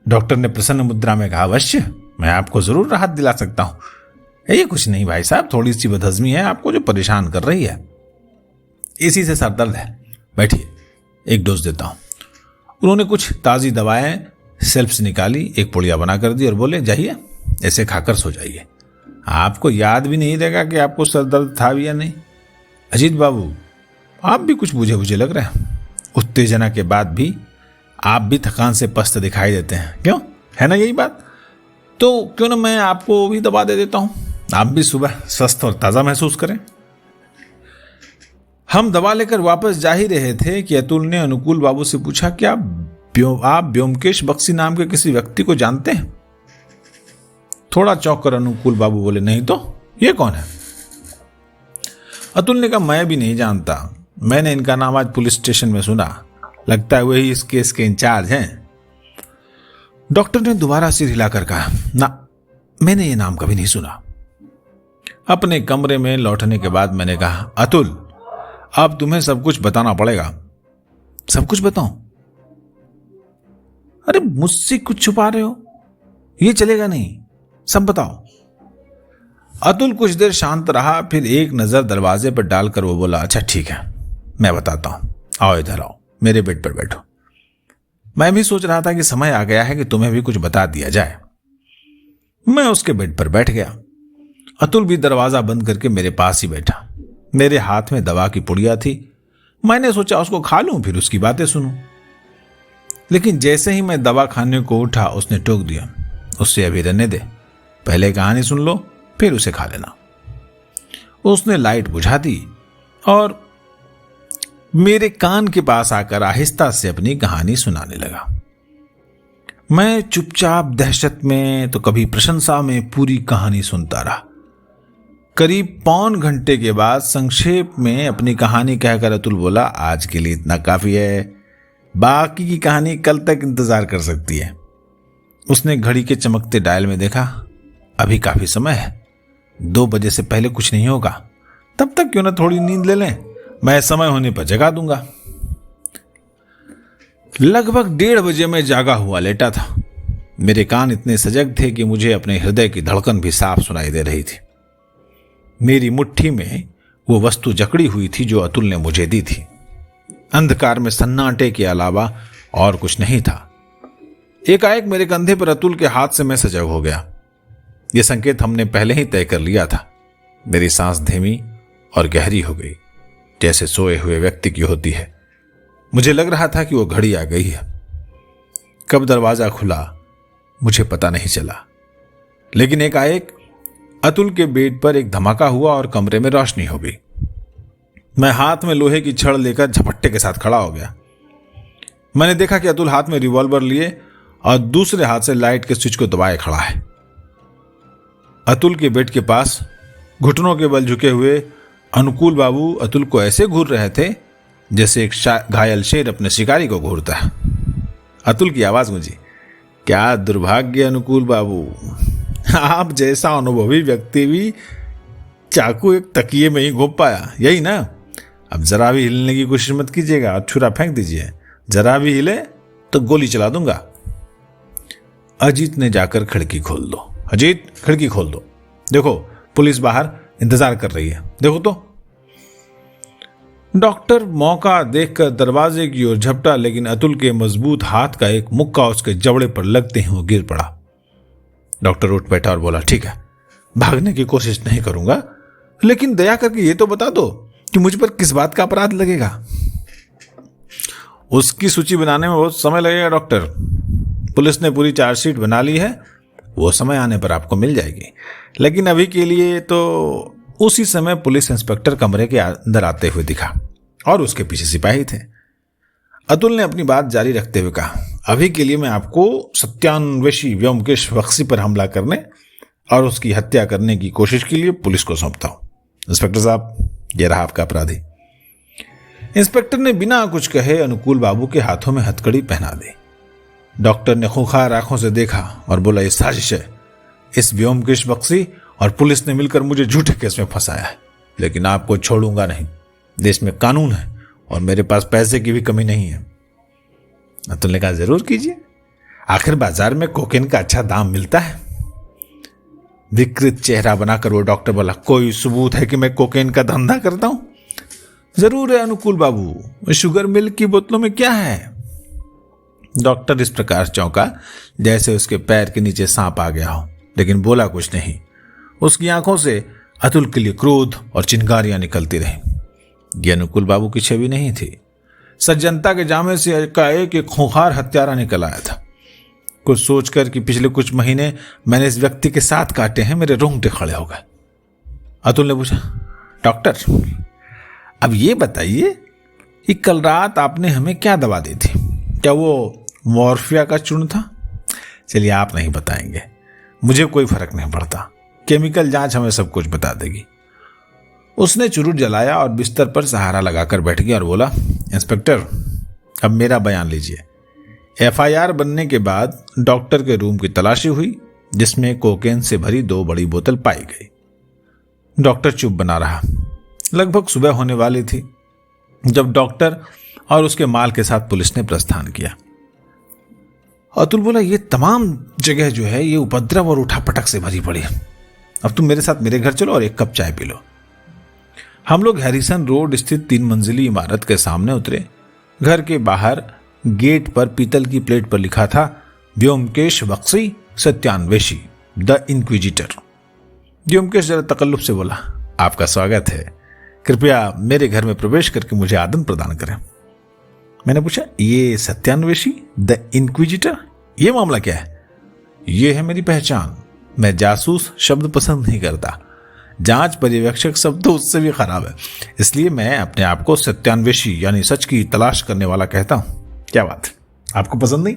डॉक्टर ने प्रसन्न मुद्रा में कहा, अवश्य, मैं आपको जरूर राहत दिला सकता हूं। ये कुछ नहीं भाई साहब, थोड़ी सी बदहजमी है आपको जो परेशान कर रही है, इसी से सरदर्द है, बैठिए, एक डोज देता हूं। उन्होंने कुछ ताज़ी दवाएं सेल्फ से निकाली, एक पुड़िया बना कर दी और बोले, जाइए, ऐसे खाकर सो जाइए, आपको याद भी नहीं रहेगा कि आपको सरदर्द था भी या नहीं। अजीत बाबू, आप भी कुछ बुझे बुझे लग रहे हैं, उत्तेजना के बाद भी आप भी थकान से पस्त दिखाई देते हैं, क्यों, है ना यही बात? तो क्यों ना मैं आपको भी दवा दे देता हूं, आप भी सुबह स्वस्थ और ताज़ा महसूस करें। हम दवा लेकर वापस जा ही रहे थे कि अतुल ने अनुकूल बाबू से पूछा, क्या आप ब्योमकेश बख्शी नाम के किसी व्यक्ति को जानते हैं? थोड़ा चौंक कर अनुकूल बाबू बोले, नहीं तो, ये कौन है? अतुल ने कहा, मैं भी नहीं जानता, मैंने इनका नाम आज पुलिस स्टेशन में सुना, लगता है वही इस केस के इंचार्ज हैं। डॉक्टर ने दोबारा सिर हिलाकर कहा, ना, मैंने ये नाम कभी नहीं सुना। अपने कमरे में लौटने के बाद मैंने कहा, अतुल, अब तुम्हें सब कुछ बताना पड़ेगा। सब कुछ बताऊं? अरे मुझसे कुछ छुपा रहे हो, ये चलेगा नहीं, सब बताओ। अतुल कुछ देर शांत रहा, फिर एक नजर दरवाजे पर डालकर वो बोला, अच्छा ठीक है, मैं बताता हूं, आओ इधर आओ, मेरे बेड पर बैठो। मैं भी सोच रहा था कि समय आ गया है कि तुम्हें भी कुछ बता दिया जाए। मैं उसके बेड पर बैठ गया। अतुल भी दरवाजा बंद करके मेरे पास ही बैठा। मेरे हाथ में दवा की पुड़िया थी। मैंने सोचा उसको खा लूं, फिर उसकी बातें सुनूं। लेकिन जैसे ही मैं दवा खाने को उठा, उसने टोक दिया, उससे अभी रहने दे, पहले कहानी सुन लो, फिर उसे खा लेना। उसने लाइट बुझा दी और मेरे कान के पास आकर आहिस्ता से अपनी कहानी सुनाने लगा। मैं चुपचाप दहशत में तो कभी प्रशंसा में पूरी कहानी सुनता रहा। करीब पौन घंटे के बाद संक्षेप में अपनी कहानी कहकर अतुल बोला, आज के लिए इतना काफी है, बाकी की कहानी कल तक इंतजार कर सकती है। उसने घड़ी के चमकते डायल में देखा, अभी काफी समय है, 2 बजे से पहले कुछ नहीं होगा, तब तक क्यों ना थोड़ी नींद ले लें, मैं समय होने पर जगा दूंगा। लगभग 1:30 बजे मैं जागा हुआ लेटा था। मेरे कान इतने सजग थे कि मुझे अपने हृदय की धड़कन भी साफ सुनाई दे रही थी। मेरी मुट्ठी में वो वस्तु जकड़ी हुई थी जो अतुल ने मुझे दी थी। अंधकार में सन्नाटे के अलावा और कुछ नहीं था। एकाएक मेरे कंधे पर अतुल के हाथ से मैं सजग हो गया। यह संकेत हमने पहले ही तय कर लिया था। मेरी सांस धीमी और गहरी हो गई, जैसे सोए हुए व्यक्ति की होती है। मुझे लग रहा था कि वो घड़ी आ गई है। कब दरवाजा खुला मुझे पता नहीं चला, लेकिन एकाएक अतुल के बेड पर एक धमाका हुआ और कमरे में रोशनी हो गई। मैं हाथ में लोहे की छड़ लेकर झपट्टे के साथ खड़ा हो गया। मैंने देखा कि अतुल हाथ में रिवॉल्वर लिए और दूसरे हाथ से लाइट के स्विच को दबाए खड़ा है। अतुल के बेड के पास घुटनों के बल झुके हुए अनुकूल बाबू अतुल को ऐसे घूर रहे थे जैसे एक घायल शेर अपने शिकारी को घूरता है। अतुल की आवाज गूंजी, क्या दुर्भाग्य अनुकूल बाबू, आप जैसा अनुभवी व्यक्ति भी चाकू एक तकिए में ही घोप पाया, यही ना? अब जरा भी हिलने की कोशिश मत कीजिएगा और छुरा फेंक दीजिए, जरा भी हिले तो गोली चला दूंगा। अजीत ने जाकर खिड़की खोल दो। अजीत, खिड़की खोल दो, देखो पुलिस बाहर इंतजार कर रही है, देखो तो। डॉक्टर मौका देखकर दरवाजे की ओर झपटा, लेकिन अतुल के मजबूत हाथ का एक मुक्का उसके जबड़े पर लगते ही वो गिर पड़ा। डॉक्टर उठ बैठा और बोला, ठीक है, भागने की कोशिश नहीं करूंगा, लेकिन दया करके ये तो बता दो कि मुझ पर किस बात का अपराध लगेगा। उसकी सूची बनाने में बहुत समय लगेगा डॉक्टर। पुलिस ने पूरी चार्जशीट बना ली है, वो समय आने पर आपको मिल जाएगी। लेकिन अभी के लिए तो उसी समय पुलिस इंस्पेक्टर कमरे के अंदर आते हुए दिखा और उसके पीछे सिपाही थे। अतुल ने अपनी बात जारी रखते हुए कहा, अभी के लिए मैं आपको सत्यान्वेषी व्योमकेश बख्शी पर हमला करने और उसकी हत्या करने की कोशिश के लिए पुलिस को सौंपता हूं। इंस्पेक्टर साहब, यह रहा आपका अपराधी। इंस्पेक्टर ने बिना कुछ कहे अनुकूल बाबू के हाथों में हथकड़ी पहना दी। डॉक्टर ने खूंखार आंखों से देखा और बोला, यह साजिश है। इस व्योमकेश बख्शी और पुलिस ने मिलकर मुझे झूठे केस में फंसाया है, लेकिन आपको छोड़ूंगा नहीं। देश में कानून है और मेरे पास पैसे की भी कमी नहीं है। अतुल ने कहा, जरूर कीजिए, आखिर बाजार में कोकेन का अच्छा दाम मिलता है। विकृत चेहरा बनाकर वो डॉक्टर बोला, कोई सबूत है कि मैं कोकेन का धंधा करता हूं? जरूर है अनुकूल बाबू, शुगर मिल्क की बोतलों में क्या है? डॉक्टर इस प्रकार चौंका जैसे उसके पैर के नीचे सांप आ गया हो, लेकिन बोला कुछ नहीं। उसकी आंखों से अतुल के लिए क्रोध और चिंगारियां निकलती रहीं। यह अनुकूल बाबू की छवि नहीं थी। सज्जनता के जामे से एक खूंखार हत्यारा निकल आया था। कुछ सोचकर कि पिछले कुछ महीने मैंने इस व्यक्ति के साथ काटे हैं, मेरे रोंगटे खड़े हो गए। अतुल ने पूछा, डॉक्टर अब ये बताइए कि कल रात आपने हमें क्या दवा दी थी? क्या वो मॉर्फिया का चूर्ण था? चलिए, आप नहीं बताएंगे, मुझे कोई फर्क नहीं पड़ता। केमिकल जांच हमें सब कुछ बता देगी। उसने चुरूट जलाया और बिस्तर पर सहारा लगाकर बैठ गया और बोला, इंस्पेक्टर अब मेरा बयान लीजिए। एफआईआर बनने के बाद डॉक्टर के रूम की तलाशी हुई, जिसमें कोकेन से भरी 2 बड़ी बोतल पाई गई। डॉक्टर चुप बना रहा। लगभग सुबह होने वाली थी जब डॉक्टर और उसके माल के साथ पुलिस ने प्रस्थान किया। अतुल बोला, ये तमाम जगह जो है ये उपद्रव और उठापटक से भरी पड़ी है। अब तुम मेरे साथ मेरे घर चलो और 1 कप चाय पी लो। हम लोग हैरिसन रोड स्थित 3 मंजिली इमारत के सामने उतरे। घर के बाहर गेट पर पीतल की प्लेट पर लिखा था, व्योमकेश बख्शी सत्यान्वेषी द इंक्विजिटर। व्योमकेश जरा तकल्लुफ से बोला, आपका स्वागत है, कृपया मेरे घर में प्रवेश करके मुझे आदन प्रदान करें। मैंने पूछा, ये सत्यान्वेषी द इंक्विजिटर, ये मामला क्या है? ये है मेरी पहचान। मैं जासूस शब्द पसंद नहीं करता। जांच पर्यवेक्षक शब्द तो उससे भी खराब है, इसलिए मैं अपने आप को सत्यान्वेषी यानी सच की तलाश करने वाला कहता हूं। क्या बात, आपको पसंद नहीं?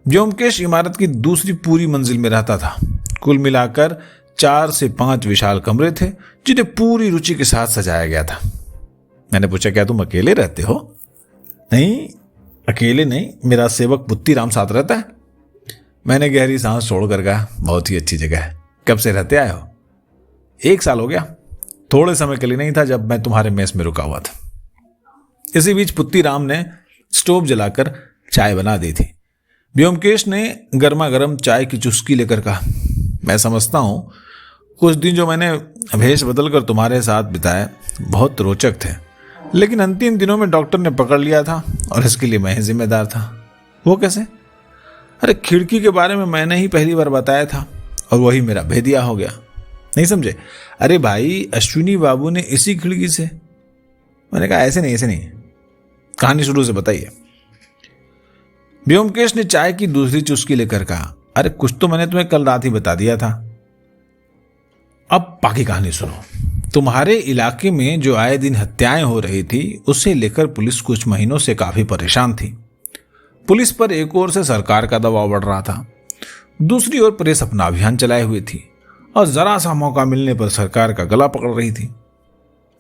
व्योमकेश इमारत की दूसरी पूरी मंजिल में रहता था। कुल मिलाकर 4 से 5 विशाल कमरे थे, जिन्हें पूरी रुचि के साथ सजाया गया था। मैंने पूछा, क्या तुम अकेले रहते हो? नहीं, अकेले नहीं, मेरा सेवक पुत्ती राम साथ रहता है। मैंने गहरी सांस छोड़कर कहा, बहुत ही अच्छी जगह है। कब से रहते आए हो? 1 साल हो गया। थोड़े समय के लिए नहीं था जब मैं तुम्हारे मेस में रुका हुआ था। इसी बीच पुत्ती राम ने स्टोव जलाकर चाय बना दी थी। व्योमकेश ने गर्मा गर्म चाय की चुस्की लेकर कहा, मैं समझता हूं कुछ दिन जो मैंने भेष बदलकर तुम्हारे साथ बिताए बहुत रोचक थे, लेकिन अंतिम दिनों में डॉक्टर ने पकड़ लिया था और इसके लिए मैं ही जिम्मेदार था। वो कैसे? अरे खिड़की के बारे में मैंने ही पहली बार बताया था और वही मेरा भेदिया हो गया। नहीं समझे? अरे भाई, अश्विनी बाबू ने इसी खिड़की से। मैंने कहा, ऐसे नहीं, कहानी शुरू से बताइए। व्योमकेश ने चाय की दूसरी चुस्की लेकर कहा, अरे कुछ तो मैंने तुम्हें कल रात ही बता दिया था। अब बाकी कहानी सुनो। तुम्हारे इलाके में जो आए दिन हत्याएं हो रही थी, उसे लेकर पुलिस कुछ महीनों से काफी परेशान थी। पुलिस पर एक ओर से सरकार का दबाव बढ़ रहा था, दूसरी ओर प्रेस अपना अभियान चलाए हुए थी और जरा सा मौका मिलने पर सरकार का गला पकड़ रही थी।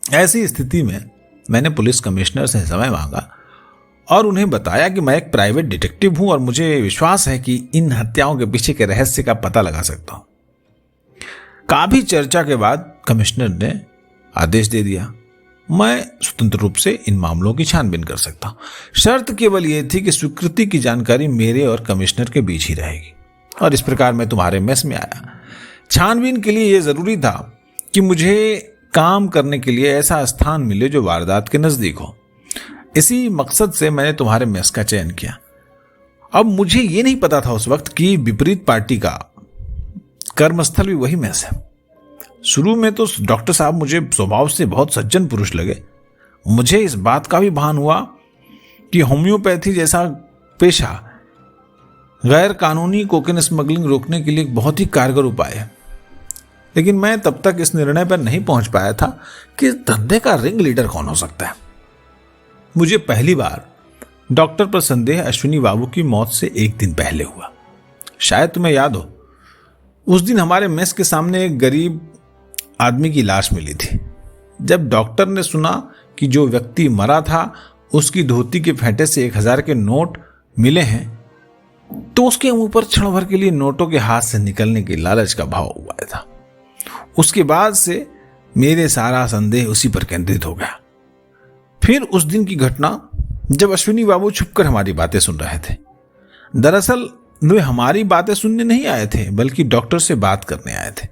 ऐसी स्थिति में मैंने पुलिस कमिश्नर से समय मांगा और उन्हें बताया कि मैं एक प्राइवेट डिटेक्टिव हूं और मुझे विश्वास है कि इन हत्याओं के पीछे के रहस्य का पता लगा सकता हूं। काफी चर्चा के बाद कमिश्नर ने आदेश दे दिया, मैं स्वतंत्र रूप से इन मामलों की छानबीन कर सकता हूं। शर्त केवल यह थी कि स्वीकृति की जानकारी मेरे और कमिश्नर के बीच ही रहेगी। और इस प्रकार मैं तुम्हारे मेस में आया। छानबीन के लिए यह जरूरी था कि मुझे काम करने के लिए ऐसा स्थान मिले जो वारदात के नजदीक हो। इसी मकसद से मैंने तुम्हारे मेस का चयन किया। अब मुझे यह नहीं पता था उस वक्त कि विपरीत पार्टी का कर्मस्थल भी वही मेस है। शुरू में तो डॉक्टर साहब मुझे स्वभाव से बहुत सज्जन पुरुष लगे। मुझे इस बात का भी भान हुआ कि होम्योपैथी जैसा पेशा गैर कानूनी कोकेन स्मगलिंग रोकने के लिए एक बहुत ही कारगर उपाय है। लेकिन मैं तब तक इस निर्णय पर नहीं पहुंच पाया था कि इस धंधे का रिंग लीडर कौन हो सकता है। मुझे पहली बार डॉक्टर पर संदेह अश्विनी बाबू की मौत से एक दिन पहले हुआ। शायद तुम्हें याद हो, उस दिन हमारे मेस के सामने एक गरीब आदमी की लाश मिली थी। जब डॉक्टर ने सुना कि जो व्यक्ति मरा था उसकी धोती के फेंटे से 1000 के नोट मिले हैं, तो उसके मुंह पर क्षण भर के लिए नोटों के हाथ से निकलने की लालच का भाव हुआ था। उसके बाद से मेरे सारा संदेह उसी पर केंद्रित हो गया। फिर उस दिन की घटना, जब अश्विनी बाबू छुपकर हमारी बातें सुन रहे थे। दरअसल वे हमारी बातें सुनने नहीं आए थे, बल्कि डॉक्टर से बात करने आए थे।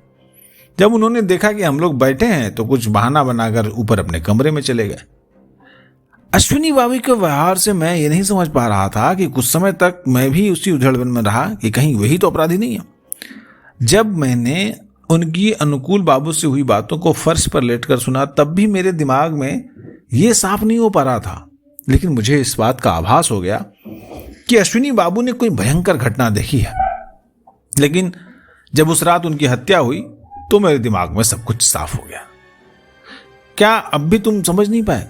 जब उन्होंने देखा कि हम लोग बैठे हैं तो कुछ बहाना बनाकर ऊपर अपने कमरे में चले गए। अश्विनी बाबू के व्यवहार से मैं ये नहीं समझ पा रहा था कि कुछ समय तक मैं भी उसी उधेड़बन में रहा कि कहीं वही तो अपराधी नहीं है। जब मैंने उनकी अनुकूल बाबू से हुई बातों को फर्श पर लेटकर सुना, तब भी मेरे दिमाग में ये साफ नहीं हो पा रहा था। लेकिन मुझे इस बात का आभास हो गया कि अश्विनी बाबू ने कोई भयंकर घटना देखी है। लेकिन जब उस रात उनकी हत्या हुई तो मेरे दिमाग में सब कुछ साफ हो गया। क्या अब भी तुम समझ नहीं पाए?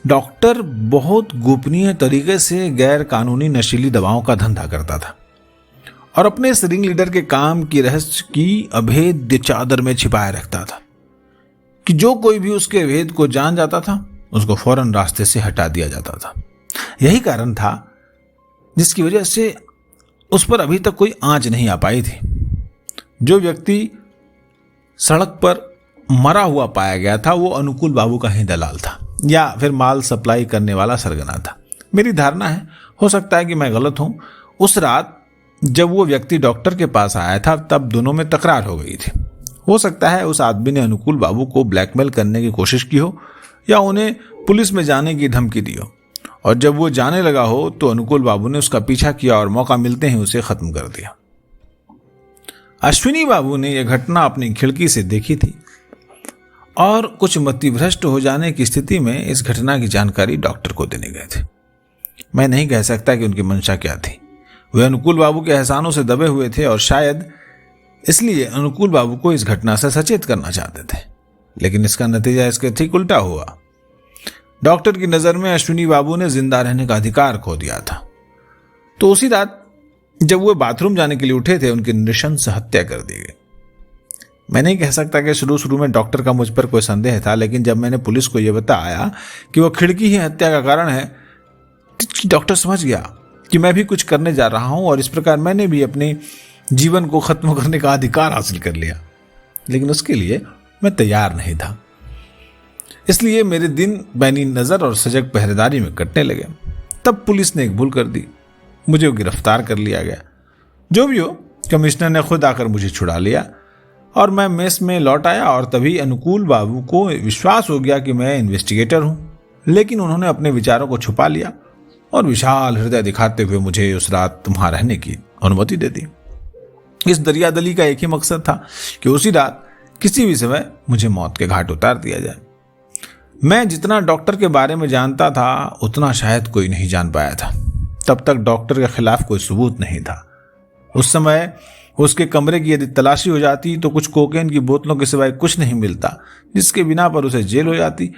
डॉक्टर बहुत गोपनीय तरीके से गैर कानूनी नशीली दवाओं का धंधा करता था और अपने इस रिंग लीडर के काम की रहस्य की अभेद्य चादर में छिपाए रखता था कि जो कोई भी उसके भेद को जान जाता था उसको फौरन रास्ते से हटा दिया जाता था। यही कारण था जिसकी वजह से उस पर अभी तक कोई आंच नहीं आ पाई थी। जो व्यक्ति सड़क पर मरा हुआ पाया गया था वो अनुकूल बाबू का ही दलाल था या फिर माल सप्लाई करने वाला सरगना था। मेरी धारणा है, हो सकता है कि मैं गलत हूं, उस रात जब वो व्यक्ति डॉक्टर के पास आया था तब दोनों में तकरार हो गई थी। हो सकता है उस आदमी ने अनुकूल बाबू को ब्लैकमेल करने की कोशिश की हो या उन्हें पुलिस में जाने की धमकी दी हो, और जब वो जाने लगा हो तो अनुकूल बाबू ने उसका पीछा किया और मौका मिलते ही उसे खत्म कर दिया। अश्विनी बाबू ने यह घटना अपनी खिड़की से देखी थी और कुछ मतिभ्रष्ट हो जाने की स्थिति में इस घटना की जानकारी डॉक्टर को देने गए थे। मैं नहीं कह सकता कि उनकी मंशा क्या थी। वे अनुकूल बाबू के एहसानों से दबे हुए थे और शायद इसलिए अनुकूल बाबू को इस घटना से सचेत करना चाहते थे। लेकिन इसका नतीजा इसके ठीक उल्टा हुआ। डॉक्टर की नजर में अश्विनी बाबू ने जिंदा रहने का अधिकार खो दिया था। तो उसी रात जब वो बाथरूम जाने के लिए उठे थे उनकी नृशंस हत्या कर दी गई। मैं नहीं कह सकता कि शुरू में डॉक्टर का मुझ पर कोई संदेह था, लेकिन जब मैंने पुलिस को यह बताया कि वो खिड़की ही हत्या का कारण है, डॉक्टर समझ गया कि मैं भी कुछ करने जा रहा हूं और इस प्रकार मैंने भी अपने जीवन को खत्म करने का अधिकार हासिल कर लिया। लेकिन उसके लिए मैं तैयार नहीं था। इसलिए मेरे दिन बैनी नजर और सजग पहरेदारी में कटने लगे। तब पुलिस ने एक भूल कर दी, मुझे गिरफ्तार कर लिया गया। जो भी हो, कमिश्नर ने खुद आकर मुझे छुड़ा लिया और मैं मेस में लौट आया और तभी अनुकूल बाबू को विश्वास हो गया कि मैं इन्वेस्टिगेटर हूं। लेकिन उन्होंने अपने विचारों को छुपा लिया और विशाल हृदय दिखाते हुए मुझे उस रात वहां रहने की अनुमति दे दी। इस दरियादली का एक ही मकसद था कि उसी रात किसी भी समय मुझे मौत के घाट उतार दिया जाए। मैं जितना डॉक्टर के बारे में जानता था उतना शायद कोई नहीं जान पाया था। तब तक डॉक्टर के खिलाफ कोई सबूत नहीं था। उस समय उसके कमरे की यदि तलाशी हो जाती तो कुछ कोकेन की बोतलों के सिवाय कुछ नहीं मिलता, जिसके बिना पर उसे जेल हो जाती।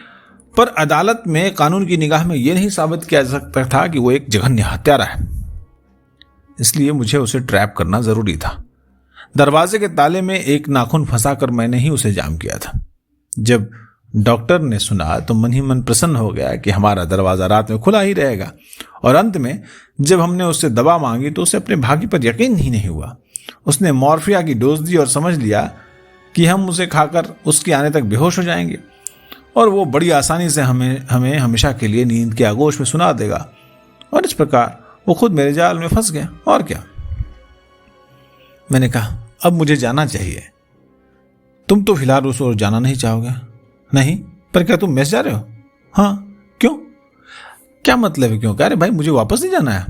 पर अदालत में कानून की निगाह में यह नहीं साबित किया जा सकता था कि वो एक जघन्य हत्यारा है। इसलिए मुझे उसे ट्रैप करना जरूरी था। दरवाजे के ताले में एक नाखून फंसाकर मैंने ही उसे जाम किया था। जब डॉक्टर ने सुना तो मन ही मन प्रसन्न हो गया कि हमारा दरवाजा रात में खुला ही रहेगा। और अंत में जब हमने उससे दवा मांगी तो उसे अपने भाग्य पर यकीन ही नहीं हुआ। उसने मॉर्फिया की डोज दी और समझ लिया कि हम उसे खाकर उसके आने तक बेहोश हो जाएंगे और वो बड़ी आसानी से हमें हमेशा के लिए नींद के आगोश में सुना देगा। और इस प्रकार वो खुद मेरे जाल में फंस गया। और क्या? मैंने कहा, अब मुझे जाना चाहिए। तुम तो फिलहाल उस ओर जाना नहीं चाहोगे? नहीं, पर क्या तुम मेस जा रहे हो? हाँ। क्यों? क्या मतलब है क्यों? अरे भाई, मुझे वापस नहीं जाना है।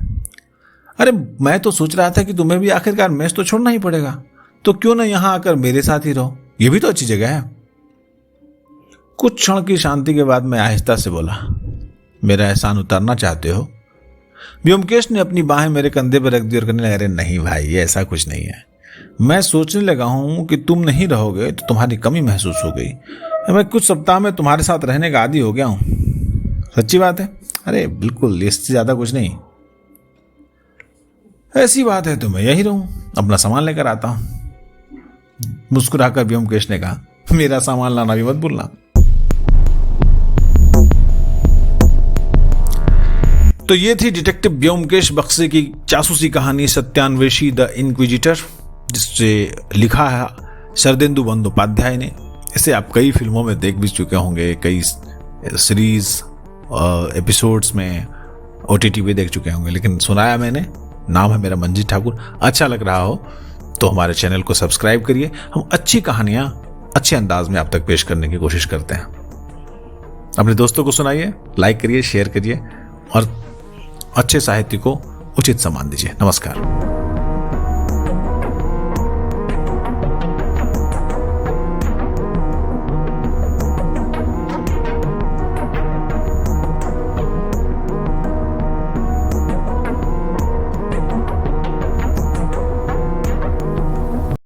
अरे मैं तो सोच रहा था कि तुम्हें भी आखिरकार मेस तो छोड़ना ही पड़ेगा। तो क्यों ना यहां आकर मेरे साथ ही रहो, ये भी तो अच्छी जगह है। कुछ क्षण की शांति के बाद मैं आहिस्ता से बोला, मेरा एहसान उतारना चाहते हो? व्योमकेश ने अपनी बाहें मेरे कंधे पर रख दी और कहने लगा, अरे नहीं भाई, ये ऐसा कुछ नहीं है। मैं सोचने लगा हूं कि तुम नहीं रहोगे तो तुम्हारी कमी महसूस हो गई। मैं कुछ सप्ताह में तुम्हारे साथ रहने का आदी हो गया हूं। सच्ची बात है? अरे बिल्कुल, इससे ज्यादा कुछ नहीं। ऐसी बात है तो मैं यही रहूं, अपना सामान लेकर आता हूं। मुस्कुराकर व्योमकेश ने कहा, मेरा सामान लाना भी मत भूलना। तो ये थी डिटेक्टिव व्योमकेश बक्से की जासूसी कहानी सत्यान्वेषी द इनक्विजिटर, जिससे लिखा है शरदेंदु बंदोपाध्याय ने। इसे आप कई फिल्मों में देख भी चुके होंगे, कई सीरीज एपिसोड्स में OTT पे देख चुके होंगे, लेकिन सुनाया मैंने। नाम है मेरा मंजीत ठाकुर। अच्छा लग रहा हो तो हमारे चैनल को सब्सक्राइब करिए। हम अच्छी कहानियां अच्छे अंदाज में आप तक पेश करने की कोशिश करते हैं। अपने दोस्तों को सुनाइए, लाइक करिए, शेयर करिए और अच्छे साहित्य को उचित सम्मान दीजिए। नमस्कार।